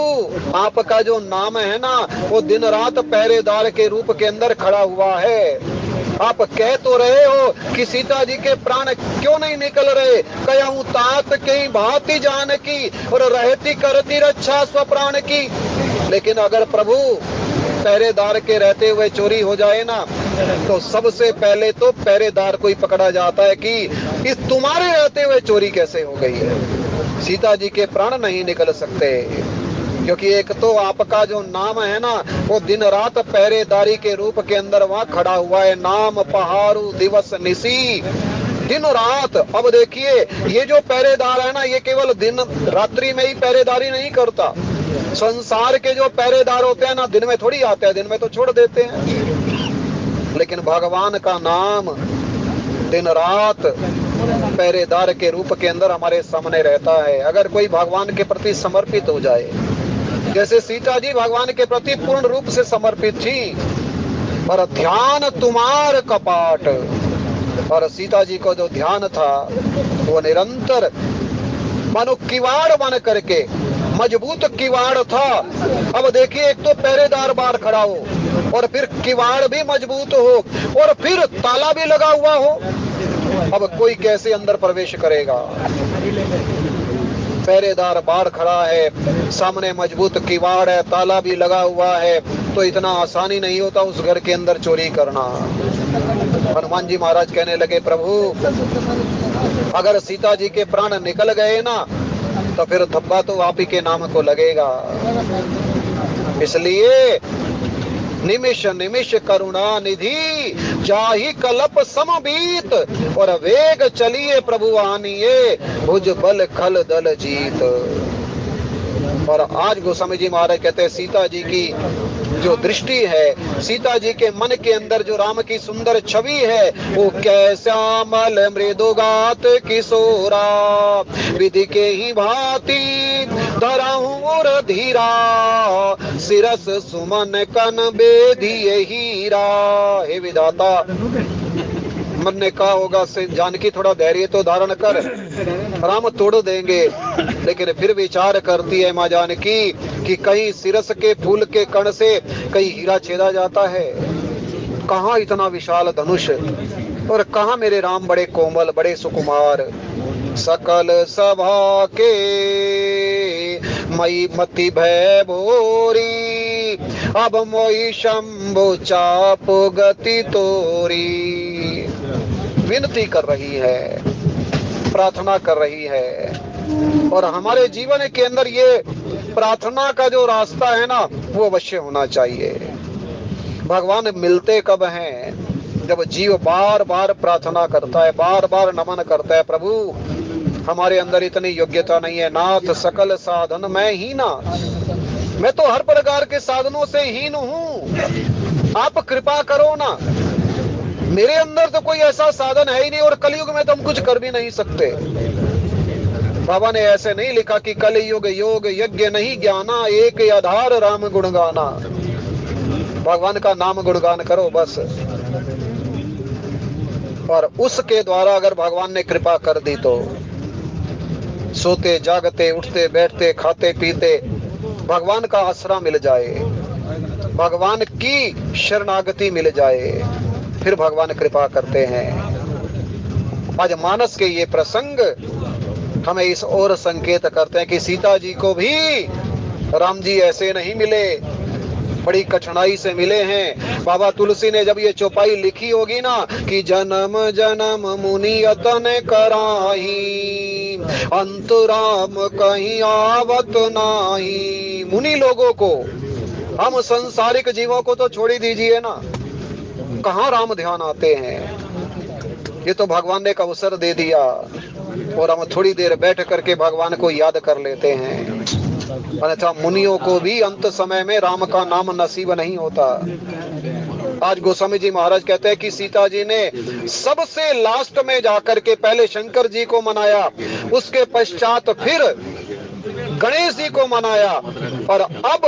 आपका जो नाम है ना वो दिन रात पहरेदार के रूप के अंदर खड़ा हुआ है। आप कह तो रहे हो कि सीता जी के प्राण क्यों नहीं निकल रहे, कहूं तात के भांति जानकी और रहती करती रक्षा स्वप्राण की। लेकिन अगर प्रभु पहरेदार के रहते हुए चोरी हो जाए ना, तो सबसे पहले तो पहरेदार को ही पकड़ा जाता है कि इस तुम्हारे रहते हुए चोरी कैसे हो गई है। सीता जी के प्राण नहीं निकल सकते, क्योंकि एक तो आपका जो नाम है ना वो दिन रात पहरेदारी के रूप के अंदर वहाँ खड़ा हुआ है। नाम पहाड़ू दिवस निसी, दिन रात। अब देखिए ये जो पहरेदार है ना ये केवल दिन रात्रि में ही पहरेदारी नहीं करता। संसार के जो पहरेदार होते हैं ना दिन में थोड़ी आते हैं, दिन में तो छोड़ देते हैं, लेकिन भगवान का नाम दिन रात पहरेदार के रूप के अंदर हमारे सामने रहता है। अगर कोई भगवान के प्रति समर्पित हो जाए, जैसे सीता जी भगवान के प्रति पूर्ण रूप से समर्पित थी, और ध्यान तुम्हार कपाट, और सीता जी को जो ध्यान था वो निरंतर मानो किवाड़ बन करके, मजबूत किवाड़ था। अब देखिए एक तो पहरेदार बाहर खड़ा हो और फिर किवाड़ भी मजबूत हो और फिर ताला भी लगा हुआ हो, अब कोई कैसे अंदर प्रवेश करेगा। पहरेदार बाहर खड़ा है, सामने मजबूत किवाड़ है, ताला भी लगा हुआ है, तो इतना आसानी नहीं होता उस घर के अंदर चोरी करना। हनुमान जी महाराज कहने लगे प्रभु अगर सीता जी के प्राण निकल गए ना तो फिर धब्बा तो आप ही के नाम को लगेगा। इसलिए निमिष निमिष करुणा निधि जाहि कलप समबीत और वेग चलिए प्रभु आनिए भुज बल खल दल जीत। और आज गोस्वामी जी महाराज कहते हैं सीता जी की जो दृष्टि है, सीता जी के मन के अंदर जो राम की सुंदर छवि है, वो कैश्यामल मृदुगात किशोरा विधि के ही भांति धराऊर धीरा सिरस सुमन कन बेधिए हीरा। हे विधाता, मन ने कहा होगा से जानकी थोड़ा धैर्य तो धारण कर, राम तोड़ देंगे, लेकिन फिर विचार करती है माँ जानकी कि कहीं सिरस के फूल के कण से कहीं हीरा छेदा जाता है। कहाँ इतना विशाल धनुष और कहाँ मेरे राम बड़े कोमल बड़े सुकुमार। सकल सभा के मई मति भय भोरी, अब मोई शंभु चाप गति तोरी। विनती कर रही है, प्रार्थना कर रही है, और हमारे जीवन के अंदर ये प्रार्थना का जो रास्ता है ना, वो अवश्य होना चाहिए। भगवान मिलते कब हैं? जब जीव बार बार प्रार्थना करता है, बार बार नमन करता है, प्रभु हमारे अंदर इतनी योग्यता नहीं है, नाथ सकल साधन मैं हीना, मैं तो हर प्रकार के साधनों से हीन हूँ, आप कृपा करो ना, मेरे अंदर तो कोई ऐसा साधन है ही नहीं, और कलयुग में तो हम कुछ कर भी नहीं सकते। बाबा ने ऐसे नहीं लिखा कि कलयुग योग यज्ञ नहीं ज्ञाना, एक आधार राम गुण गाना। भगवान का नाम गुणगान करो बस, और उसके द्वारा अगर भगवान ने कृपा कर दी तो सोते जागते उठते बैठते खाते पीते भगवान का आसरा मिल जाए, भगवान की शरणागति मिल जाए, फिर भगवान कृपा करते हैं। आज मानस के ये प्रसंग हमें इस ओर संकेत करते हैं कि सीता जी को भी राम जी ऐसे नहीं मिले, बड़ी कठिनाई से मिले हैं। बाबा तुलसी ने जब ये चौपाई लिखी होगी ना कि जन्म जन्म मुनि यतन कराही, अंतराम कहीं आवत नाही। मुनि लोगों को, हम संसारिक जीवों को तो छोड़ ही दीजिए ना, कहाँ राम ध्यान आते हैं। ये तो भगवान ने एक अवसर दे दिया और हम थोड़ी देर बैठ करके भगवान को याद कर लेते हैं। अन्यथा मुनियों को भी अंत समय में राम का नाम नसीब नहीं होता। आज गोस्वामी जी महाराज कहते हैं कि सीता जी ने सबसे लास्ट में जाकर के पहले शंकर जी को मनाया, उसके पश्चात फिर गणेश जी को मनाया, और अब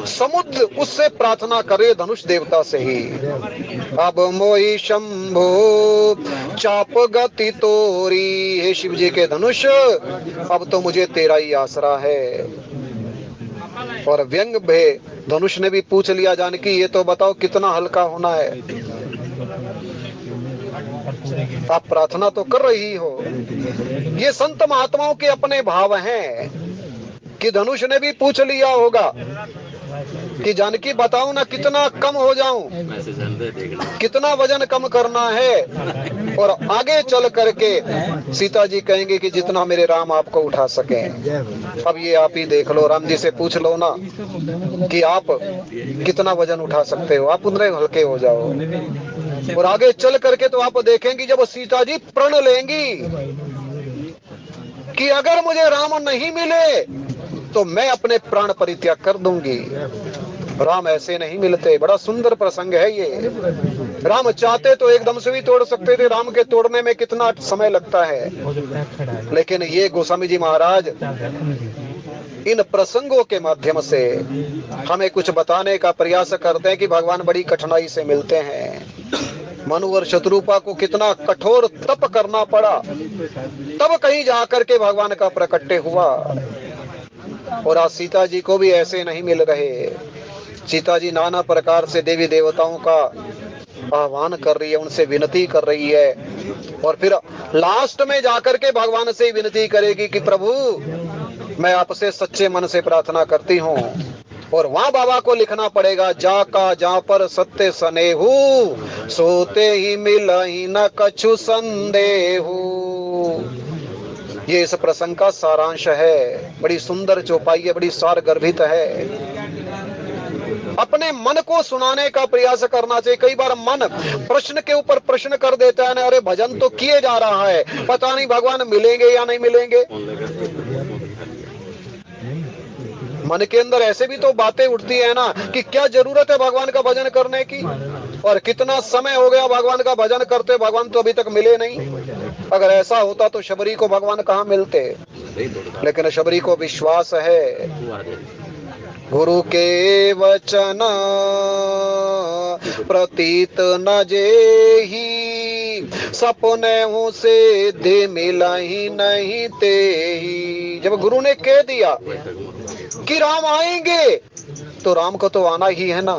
समुद्र उससे प्रार्थना करे, धनुष देवता से ही। अब मोई शंभो चाप गति तोरी, हे शिव जी के धनुष अब तो मुझे तेरा ही आसरा है। और व्यंग भे धनुष ने भी पूछ लिया, जानकी ये तो बताओ कितना हल्का होना है, आप प्रार्थना तो कर रही हो। ये संत महात्माओं के अपने भाव हैं कि धनुष ने भी पूछ लिया होगा कि जानकी बताओ ना कितना कम हो जाऊं, कितना वजन कम करना है। और आगे चल करके सीता जी कहेंगे कि जितना मेरे राम आपको उठा सके। अब ये आप ही देख लो, राम जी से पूछ लो ना कि आप कितना वजन उठा सकते हो, आप उतने हल्के हो जाओ। और आगे चल करके तो आप देखेंगी जब सीता जी प्रण लेंगी कि अगर मुझे राम नहीं मिले तो मैं अपने प्राण परित्याग कर दूंगी। राम ऐसे नहीं मिलते। बड़ा सुंदर प्रसंग है ये। राम चाहते तो एकदम से भी तोड़ सकते थे, राम के तोड़ने में कितना समय लगता है। लेकिन ये गोस्वामी जी महाराज इन प्रसंगों के माध्यम से हमें कुछ बताने का प्रयास करते हैं कि भगवान बड़ी कठिनाई से मिलते हैं। मनु और शत्रुपा को कितना कठोर तप करना पड़ा, तब कहीं जाकर के भगवान का प्रकट्य हुआ। और आज सीता जी को भी ऐसे नहीं मिल रहे। सीता जी नाना प्रकार से देवी देवताओं का आह्वान कर रही है, उनसे विनती कर रही है, और फिर लास्ट में जाकर के भगवान से विनती करेगी कि प्रभु मैं आपसे सच्चे मन से प्रार्थना करती हूँ। और वहां बाबा को लिखना पड़ेगा, जाका जा पर सत्य सनेहू, सोते ही मिला ही न कछु संदेहू। ये इस प्रसंग का सारांश है। बड़ी सुंदर चौपाई है, बड़ी सार गर्भित है। अपने मन को सुनाने का प्रयास करना चाहिए। कई बार मन प्रश्न के ऊपर प्रश्न कर देता है ना, अरे भजन तो किए जा रहा है, पता नहीं भगवान मिलेंगे या नहीं मिलेंगे। मन के अंदर ऐसे भी तो बातें उठती है ना कि क्या जरूरत है भगवान का भजन करने की, और कितना समय हो गया भगवान का भजन करते, भगवान तो अभी तक मिले नहीं। अगर ऐसा होता तो शबरी को भगवान कहाँ मिलते। लेकिन शबरी को विश्वास है गुरु के वचन प्रतीत न जेही, सपने हो से दे मिला ही नहीं ते ही। जब गुरु ने कह दिया कि राम आएंगे तो राम को तो आना ही है ना,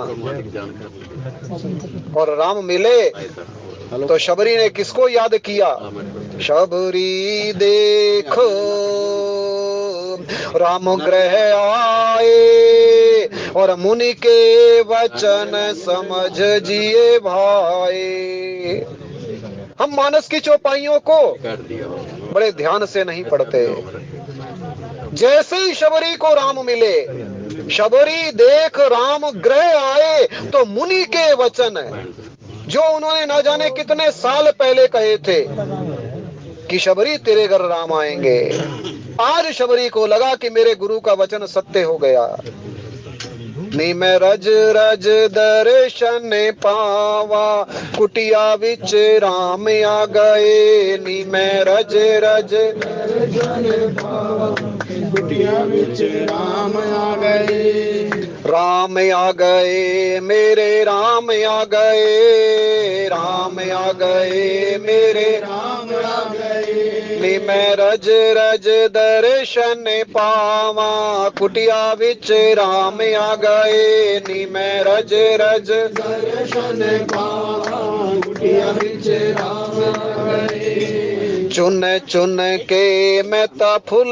और राम मिले तो शबरी ने किसको याद किया? शबरी देखो राम गृह आए और मुनि के वचन समझ जिए भाई। हम मानस की चौपाइयों को बड़े ध्यान से नहीं पढ़ते। जैसे ही शबरी को राम मिले, शबरी देख राम गृह आए, तो मुनि के वचन जो उन्होंने न जाने कितने साल पहले कहे थे कि शबरी तेरे घर राम आएंगे, आज शबरी को लगा कि मेरे गुरु का वचन सत्य हो गया। नीम रज रज दर्शन पावा, कुटिया विच राम आ गए। नीम रज रज कुटिया विच राम आ गए। राम आ गए मेरे राम आ गए, राम आ गए मेरे राम आ गए। नीम रज रज दर्शन पावा, कुटिया विच राम आ गए। नीम रज रज दर्शन पावा, कुटिया विच राम आ गए। चुन चुन के मैं ता फुल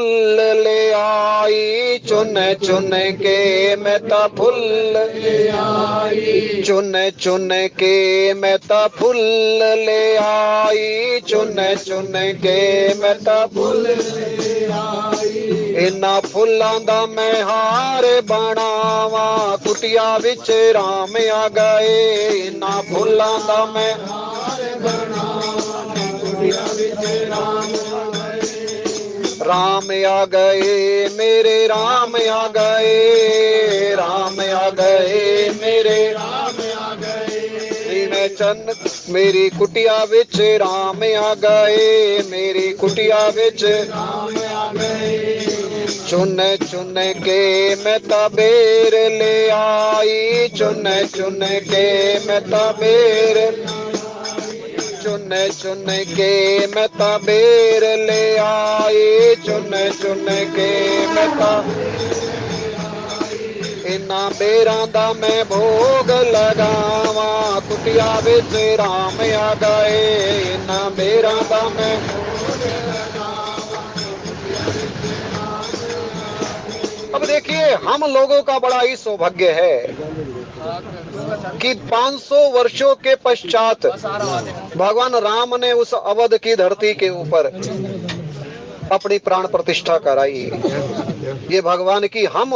ले आई, चुन चुन के मैं ता फुल ले आई। चुन चुन के मैं ता फुल ले आई, चुन चुन के मैं ता फुल ले आई। इन्ना फुल्लां दा मैं हार बनावा, कुटिया विच राम आ गए। इन्ना फुल्लां दा मैं हार बनावा, कुटिया विच राम आ गए। राम आ गए मेरे राम आ गए, राम आ गए मेरे राम आ गए। मैं चन्न मेरी कुटिया विच राम आ गए, मेरी कुटिया विच राम आ गए। चुन चुन के मैं तबेर ले आई, चुन चुन के मैं तबेर चुन चुन के मैं तबेर ले आई, चुन चुन के मैं इन्ना बेरां दा मैं भोग लगावा, कुटिया विच राम आ गए। इन्ना बेरां दा मैं अब देखिए, हम लोगों का बड़ा ही सौभाग्य है कि 500 वर्षों के पश्चात भगवान राम ने उस अवध की धरती के ऊपर अपनी प्राण प्रतिष्ठा कराई। ये भगवान की हम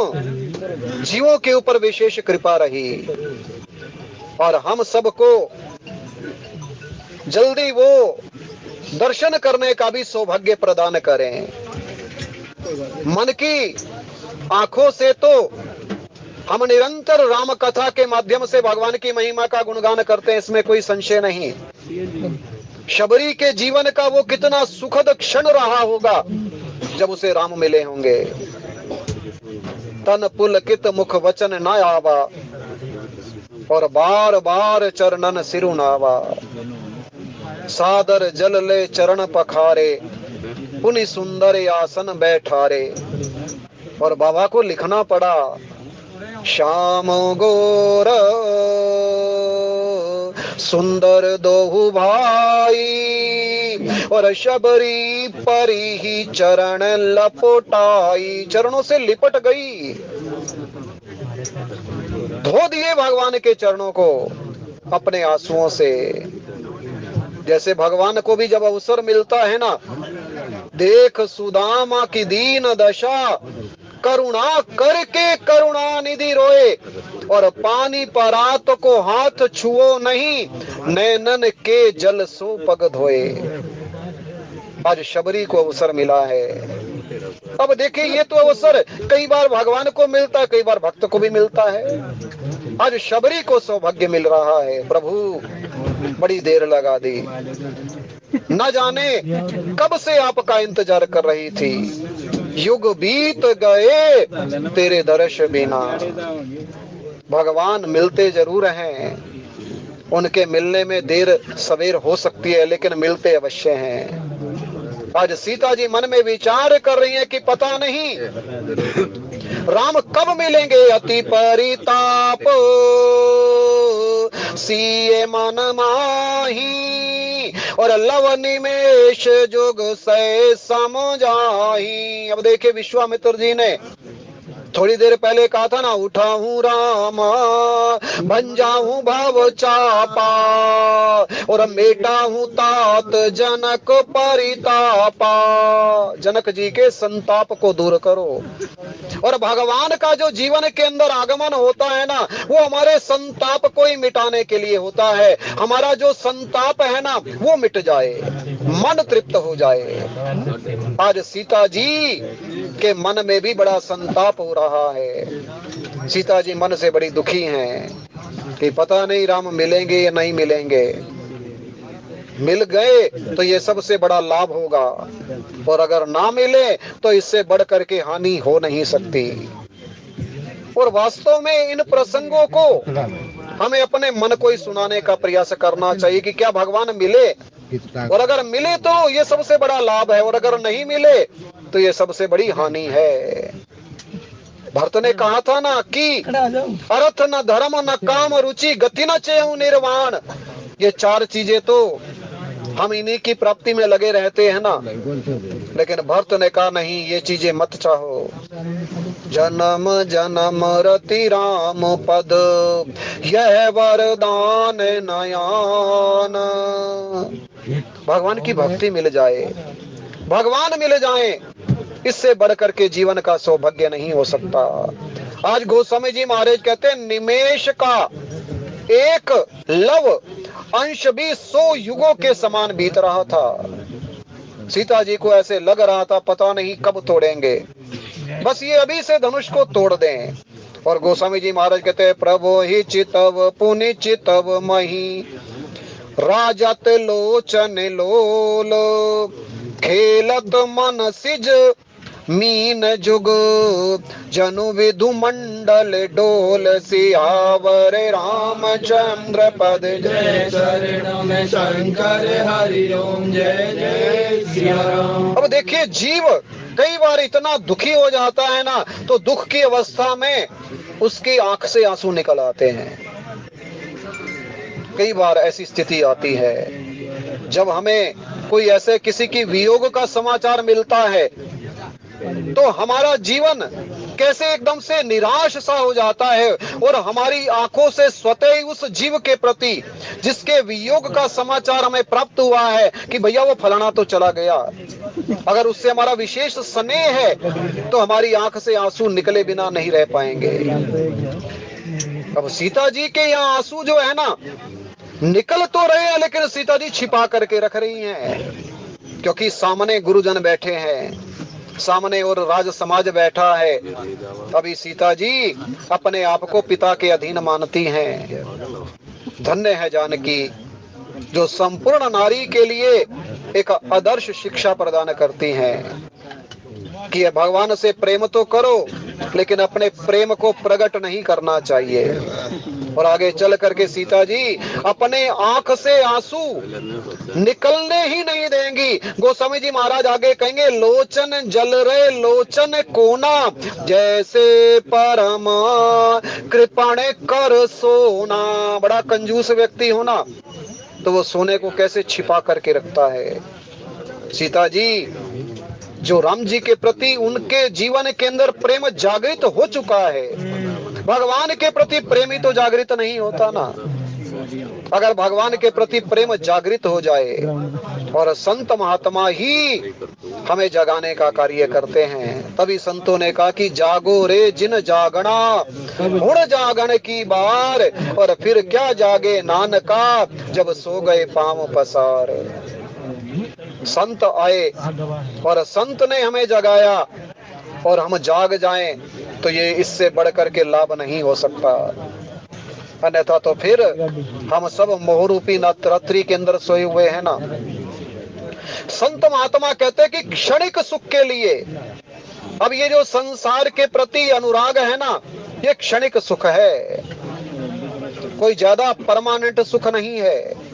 जीवों के ऊपर विशेष कृपा रही और हम सबको जल्दी वो दर्शन करने का भी सौभाग्य प्रदान करें। मन की आंखों से तो हम निरंतर राम कथा के माध्यम से भगवान की महिमा का गुणगान करते हैं, इसमें कोई संशय नहीं। शबरी के जीवन का वो कितना सुखद क्षण रहा होगा जब उसे राम मिले होंगे। तन पुलकित मुख वचन न आवा और बार बार चरणन सिरु नावा। सादर जल ले चरण पखारे, पुनि सुंदर आसन बैठारे। और बाबा को लिखना पड़ा, श्याम गोर सुंदर दोहु भाई, और शबरी परी ही चरण लपटाई। चरणों से लिपट गई, धो दिए भगवान के चरणों को अपने आंसुओं से। जैसे भगवान को भी जब अवसर मिलता है ना, देख सुदामा की दीन दशा, करुणा करके करुणा निधि रोए, और पानी परात को हाथ छुओ नहीं, नैनन के जल सो पग धोए। आज शबरी को अवसर मिला है। अब देखिए, ये तो अवसर कई बार भगवान को मिलता है, कई बार भक्त को भी मिलता है। आज शबरी को सौभाग्य मिल रहा है। प्रभु बड़ी देर लगा दी, न जाने कब से आपका इंतजार कर रही थी। युग बीत गए तेरे दर्श बिना। भगवान मिलते जरूर हैं, उनके मिलने में देर सवेर हो सकती है, लेकिन मिलते अवश्य हैं। आज सीता जी मन में विचार कर रही हैं कि पता नहीं राम कब मिलेंगे। अति परिताप सिए मन माही, और लव निमेश जुग से समझाही। अब देखिए विश्वामित्र जी ने थोड़ी देर पहले कहा था ना, उठा हूँ रामा बन जाऊं भाव चापा और मेटा हूँ तात जनक परितापा। जनक जी के संताप को दूर करो। और भगवान का जो जीवन के अंदर आगमन होता है ना, वो हमारे संताप को ही मिटाने के लिए होता है। हमारा जो संताप है ना वो मिट जाए, मन तृप्त हो जाए। आज सीता जी के मन में भी बड़ा संताप हो रहा है। सीता जी मन से बड़ी दुखी हैं कि पता नहीं राम मिलेंगे या नहीं मिलेंगे। मिल गए तो ये सबसे बड़ा लाभ होगा, और अगर ना मिले तो इससे बढ़ करके हानि हो नहीं सकती। और वास्तव में इन प्रसंगों को हमें अपने मन को ही सुनाने का प्रयास करना चाहिए कि क्या भगवान मिले, और अगर मिले तो ये सबसे बड़ा लाभ है, और अगर नहीं मिले तो ये सबसे बड़ी हानि है। भरत ने कहा था ना कि अर्थ न धर्म न काम रुचि गति न चेहु निर्वाण। ये चार चीजें तो हम इन्हीं की प्राप्ति में लगे रहते हैं ना, लेकिन भरत ने कहा नहीं, ये चीजें मत चाहो। जन्म जन्म रति राम पद यह वरदान नयान। भगवान की भक्ति मिल जाए, भगवान मिल जाए, इससे बढ़कर के जीवन का सौभाग्य नहीं हो सकता। आज गोस्वामी जी महाराज कहते हैं निमेश का एक लव अंश भी 100 युगों के समान बीत रहा था। सीता जी को ऐसे लग रहा था पता नहीं कब तोड़ेंगे, बस ये अभी से धनुष को तोड़ दें। और गोस्वामी जी महाराज कहते हैं प्रभु ही चितव पुनि चितव मही राजत लोचन लोल खेलत मन सिज मीन जुग जनु विधु मंडल डोल सियावर रामचंद्र पद जय शरण में शंकर हरि ओम जय जय सिया राम। अब देखिए जीव कई बार इतना दुखी हो जाता है ना, तो दुख की अवस्था में उसकी आंख से आंसू निकल आते हैं। कई बार ऐसी स्थिति आती है जब हमें कोई ऐसे किसी की वियोग का समाचार मिलता है तो हमारा जीवन कैसे एकदम से निराश सा हो जाता है, और हमारी आंखों से स्वतः ही उस जीव के प्रति जिसके वियोग का समाचार हमें प्राप्त हुआ है कि भैया वो फलाना तो चला गया, अगर उससे हमारा विशेष स्नेह है तो हमारी आंख से आंसू निकले बिना नहीं रह पाएंगे। अब सीता जी के यहाँ आंसू जो है ना निकल तो रहे हैं, लेकिन सीता जी छिपा करके रख रही हैं, क्योंकि सामने गुरुजन बैठे हैं, सामने और राज समाज बैठा है। अभी सीता जी अपने आप को पिता के अधीन मानती हैं। धन्य है जानकी जो संपूर्ण नारी के लिए एक आदर्श शिक्षा प्रदान करती हैं कि भगवान से प्रेम तो करो, लेकिन अपने प्रेम को प्रकट नहीं करना चाहिए। और आगे चल करके सीता जी अपने आंख से आंसू निकलने ही नहीं देंगी। गोस्वामी जी महाराज आगे कहेंगे लोचन जल रे लोचन कोना जैसे परमा कृपण कर सोना। बड़ा कंजूस व्यक्ति हो ना तो वो सोने को कैसे छिपा करके रखता है। सीता जी जो राम जी के प्रति उनके जीवन के अंदर प्रेम जागृत हो चुका है, भगवान के प्रति प्रेमी तो जागृत नहीं होता ना। अगर भगवान के प्रति प्रेम जागृत हो जाए, और संत महात्मा ही हमें जगाने का कार्य करते हैं, तभी संतों ने कहा कि जागो रे जिन जागना हुण जागन की बार, और फिर क्या जागे नानका जब सो गए पांव पसार। संत आए और संत ने हमें जगाया और हम जाग जाएं तो ये इससे बढ़कर के लाभ नहीं हो सकता। अन्यथा तो फिर हम सब मोहरूपी नवरात्रि के अंदर सोए हुए हैं ना। संत महात्मा कहते हैं कि क्षणिक सुख के लिए, अब ये जो संसार के प्रति अनुराग है ना, ये क्षणिक सुख है, कोई ज्यादा परमानेंट सुख नहीं है।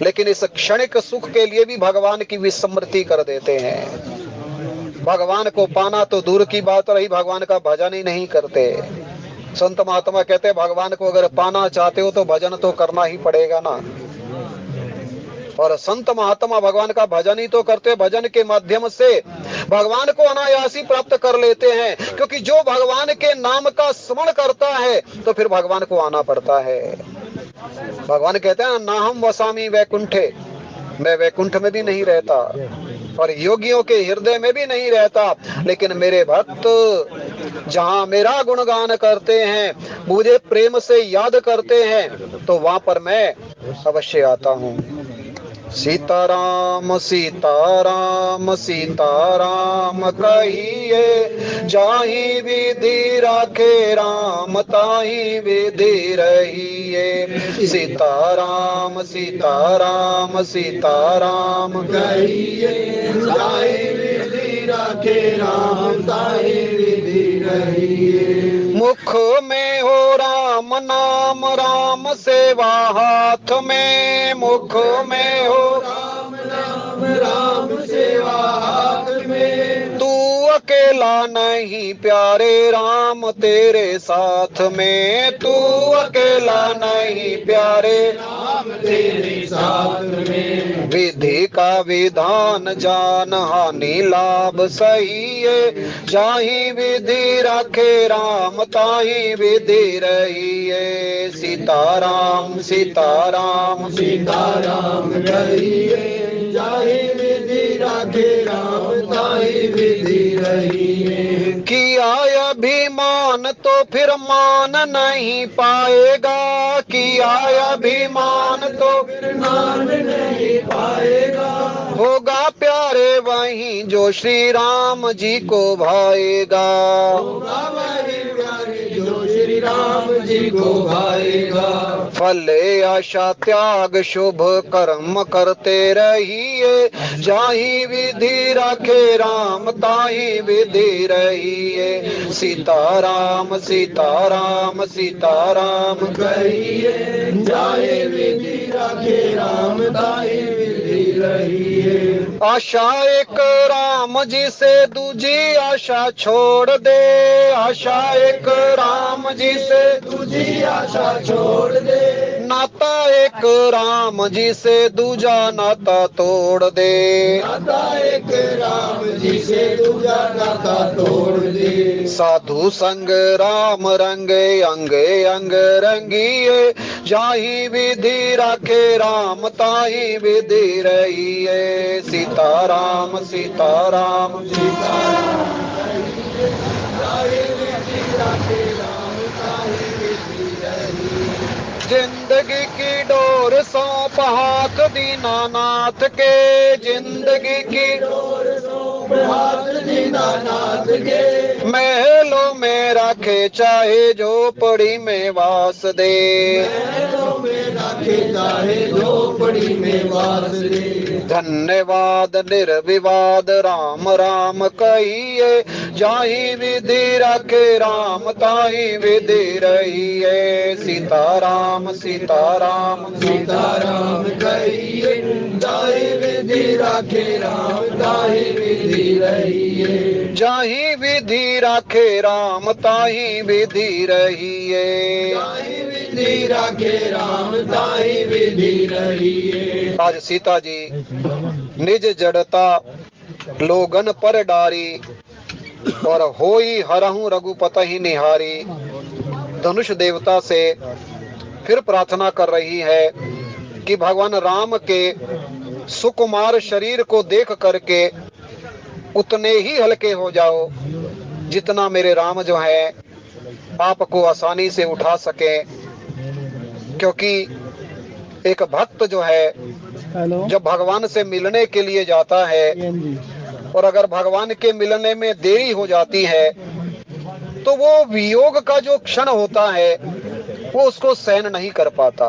लेकिन इस क्षणिक सुख के लिए भी भगवान की विस्मृति कर देते हैं। भगवान को पाना तो दूर की बात रही, भगवान का भजन ही नहीं करते। संत महात्मा कहते हैं भगवान को अगर पाना चाहते हो तो भजन तो करना ही पड़ेगा ना। और संत महात्मा भगवान का भजन ही तो करते, भजन के माध्यम से भगवान को अनायास ही प्राप्त कर लेते हैं, क्योंकि जो भगवान के नाम का स्मरण करता है तो फिर भगवान को आना पड़ता है। भगवान कहते हैं ना हम वसामी वैकुंठे, मैं वैकुंठ में भी नहीं रहता और योगियों के हृदय में भी नहीं रहता, लेकिन मेरे भक्त जहाँ मेरा गुणगान करते हैं, मुझे प्रेम से याद करते हैं, तो वहां पर मैं अवश्य आता हूँ। सीताराम सीताराम सीताराम कहिए, जाहि विधि राखे राम ताहि विधि रहिए। सीताराम सीताराम सीताराम कहिए, जाहि विधि राखे राम ताहि विधि रहिए। मुख में हो राम नाम, राम सेवा हाथ में, मुख में हो राम नाम, राम सेवा हाथ में। तू अकेला नहीं प्यारे, राम तेरे साथ में, तू अकेला नहीं प्यारे, राम तेरे साथ में। विधि का विधान जान, हानि लाभ सही है, जाहि विधि राखे राम ताहि विधि रहिए। सीताराम सीताराम सीताराम कहिए, जाहि विधि राखे राम ताहि विधि रहिए। किया अभिमान तो फिर मान नहीं पाएगा, किया अभिमान तो फिर मान नहीं पाएगा। होगा प्यारे वही जो श्री राम जी को भाएगा। होगा वही प्यारे जो श्री राम जी को भाएगा। फले आशा त्याग शुभ कर्म करते रहिए, जाहि विधि राखे राम ताहि विधि रहिए। सीताराम सीताराम सीताराम कहिए, जाहि विधि राखे राम ताहि विधि रहिए। आशा एक राम जी से दूजी आशा छोड़ दे, आशा एक राम जी से दूजी आशा छोड़ दे। नाता एक राम जी से दूजा नाता तोड़ दे। नाता एक राम जी से दूजा नाता तोड़ दे। साधु संग राम रंगे अंगे अंग रंगिए, जाहि विधि राखे राम ताहि विधि रहिए। सीताराम सीताराम सीताराम कहिए, जाहि विधि राखे राम ताहि विधि रहिए। जिंदगी की डोर सौंप हाथ दीनानाथ के, जिंदगी की डोर सौंप हाथ दीनानाथ के। महलों में रखे चाहे झोपड़ी में वास दे, महलों में रखे चाहे झोपड़ी में वास दे। धन्यवाद निर्विवाद राम राम कहिए, जाहि विधि राखे राम ताहि विधि रहिए। सीताराम सीताराम सीताराम कहिए, जाहि विधि राखे राम ताहि विधि रहिए। जाहि विधि राखे राम ताहि विधि रहिए। जाहि विधि राखे राम ताहि विधि रहिए। आज सीता जी निज जड़ता लोगन पर डारी, और होई हरहु रघुपति निहारी। धनुष देवता से फिर प्रार्थना कर रही है कि भगवान राम के सुकुमार शरीर को देख करके उतने ही हल्के हो जाओ जितना मेरे राम जो है आपको आसानी से उठा सके। क्योंकि एक भक्त जो है जब भगवान से मिलने के लिए जाता है और अगर भगवान के मिलने में देरी हो जाती है तो वो वियोग का जो क्षण होता है वो उसको सहन नहीं कर पाता।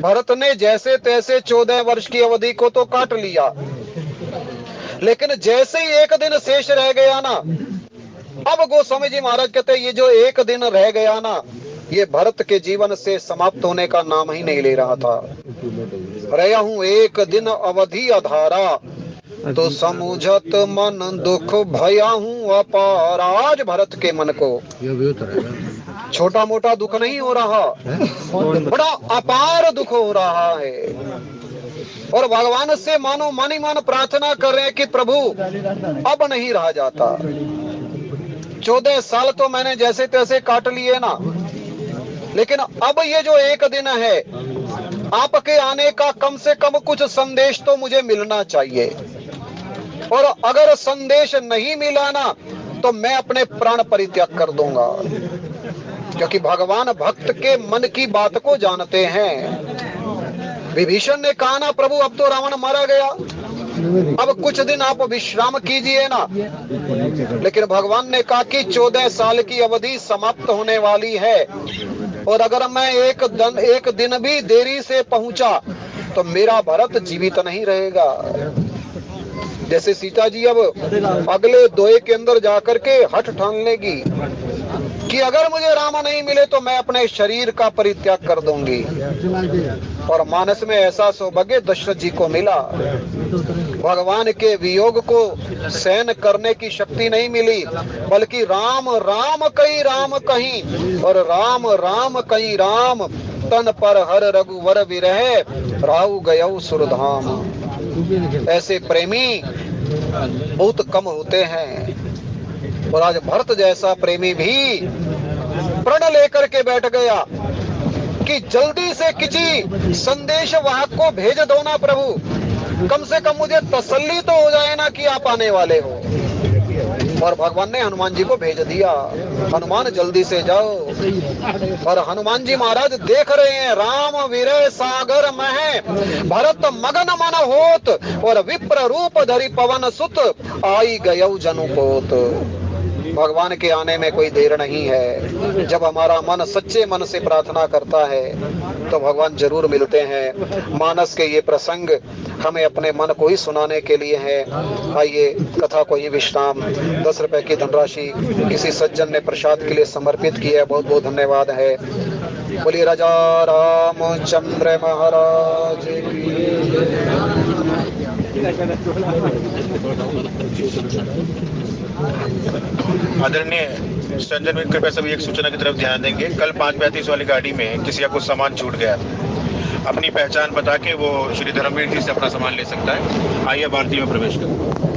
भरत ने जैसे तैसे 14 वर्ष की अवधि को तो काट लिया, लेकिन जैसे ही एक दिन शेष रह गया ना, अब गोस्वामी जी महाराज कहते हैं ये जो एक दिन रह गया ना, ये भरत के जीवन से समाप्त होने का नाम ही नहीं ले रहा था। रहा हूं एक दिन अवधि अधारा, तो समुझत मन दुख भया हूँ अपार। आज भरत के मन को छोटा मोटा दुख नहीं हो रहा, बड़ा अपार दुख हो रहा है। और भगवान से मानो मानी मान प्रार्थना कर रहे हैं कि प्रभु अब नहीं रहा जाता। 14 साल तो मैंने जैसे तैसे काट लिए ना, लेकिन अब ये जो एक दिन है आपके आने का, कम से कम कुछ संदेश तो मुझे मिलना चाहिए। और अगर संदेश नहीं मिला ना तो मैं अपने प्राण परित्याग कर दूंगा, क्योंकि भगवान भक्त के मन की बात को जानते हैं। विभीषण ने कहा ना प्रभु अब तो रावण मारा गया, अब कुछ दिन आप विश्राम कीजिए ना। लेकिन भगवान ने कहा कि 14 साल की अवधि समाप्त होने वाली है, और अगर मैं एक दिन भी देरी से पहुंचा तो मेरा भरत जीवित नहीं रहेगा। जैसे सीता जी अब अगले दोए के अंदर जाकर के हठ ठान लेगी कि अगर मुझे राम नहीं मिले तो मैं अपने शरीर का परित्याग कर दूंगी। और मानस में ऐसा सौभाग्य दशरथ जी को मिला। भगवान के वियोग को सहन करने की शक्ति नहीं मिली, बल्कि राम राम कहीं और राम राम कहीं राम, तन पर हर रघुवर विरह राहु गयौ सुरधाम। ऐसे प्रेमी बहुत कम होते हैं, और आज भरत जैसा प्रेमी भी प्रण लेकर के बैठ गया कि जल्दी से किसी संदेश वाहक को भेज दो ना प्रभु, कम से कम मुझे तसल्ली तो हो जाए ना कि आप आने वाले हो। और भगवान ने हनुमान जी को भेज दिया, हनुमान जल्दी से जाओ। और हनुमान जी महाराज देख रहे हैं राम विरह सागर में भरत मगन मन होत, और विप्र रूप धरि पवन सुत आई गयौ जनुपोत। भगवान के आने में कोई देर नहीं है। जब हमारा मन सच्चे मन से प्रार्थना करता है तो भगवान जरूर मिलते हैं। मानस के ये प्रसंग हमें अपने मन को ही सुनाने के लिए है। आइए कथा को ही विश्राम। 10 रुपए की धनराशि किसी सज्जन ने प्रसाद के लिए समर्पित की है, बहुत बहुत धन्यवाद है। बोलिए राजा रामचंद्र महाराज आदरणीय संजन मित्र, कृपया सभी एक सूचना की तरफ ध्यान देंगे। कल 5:35 वाली गाड़ी में किसी का कुछ सामान छूट गया। अपनी पहचान बता के वो श्री धर्मवीर जी से अपना सामान ले सकता है। आइए भारतीय में प्रवेश करें।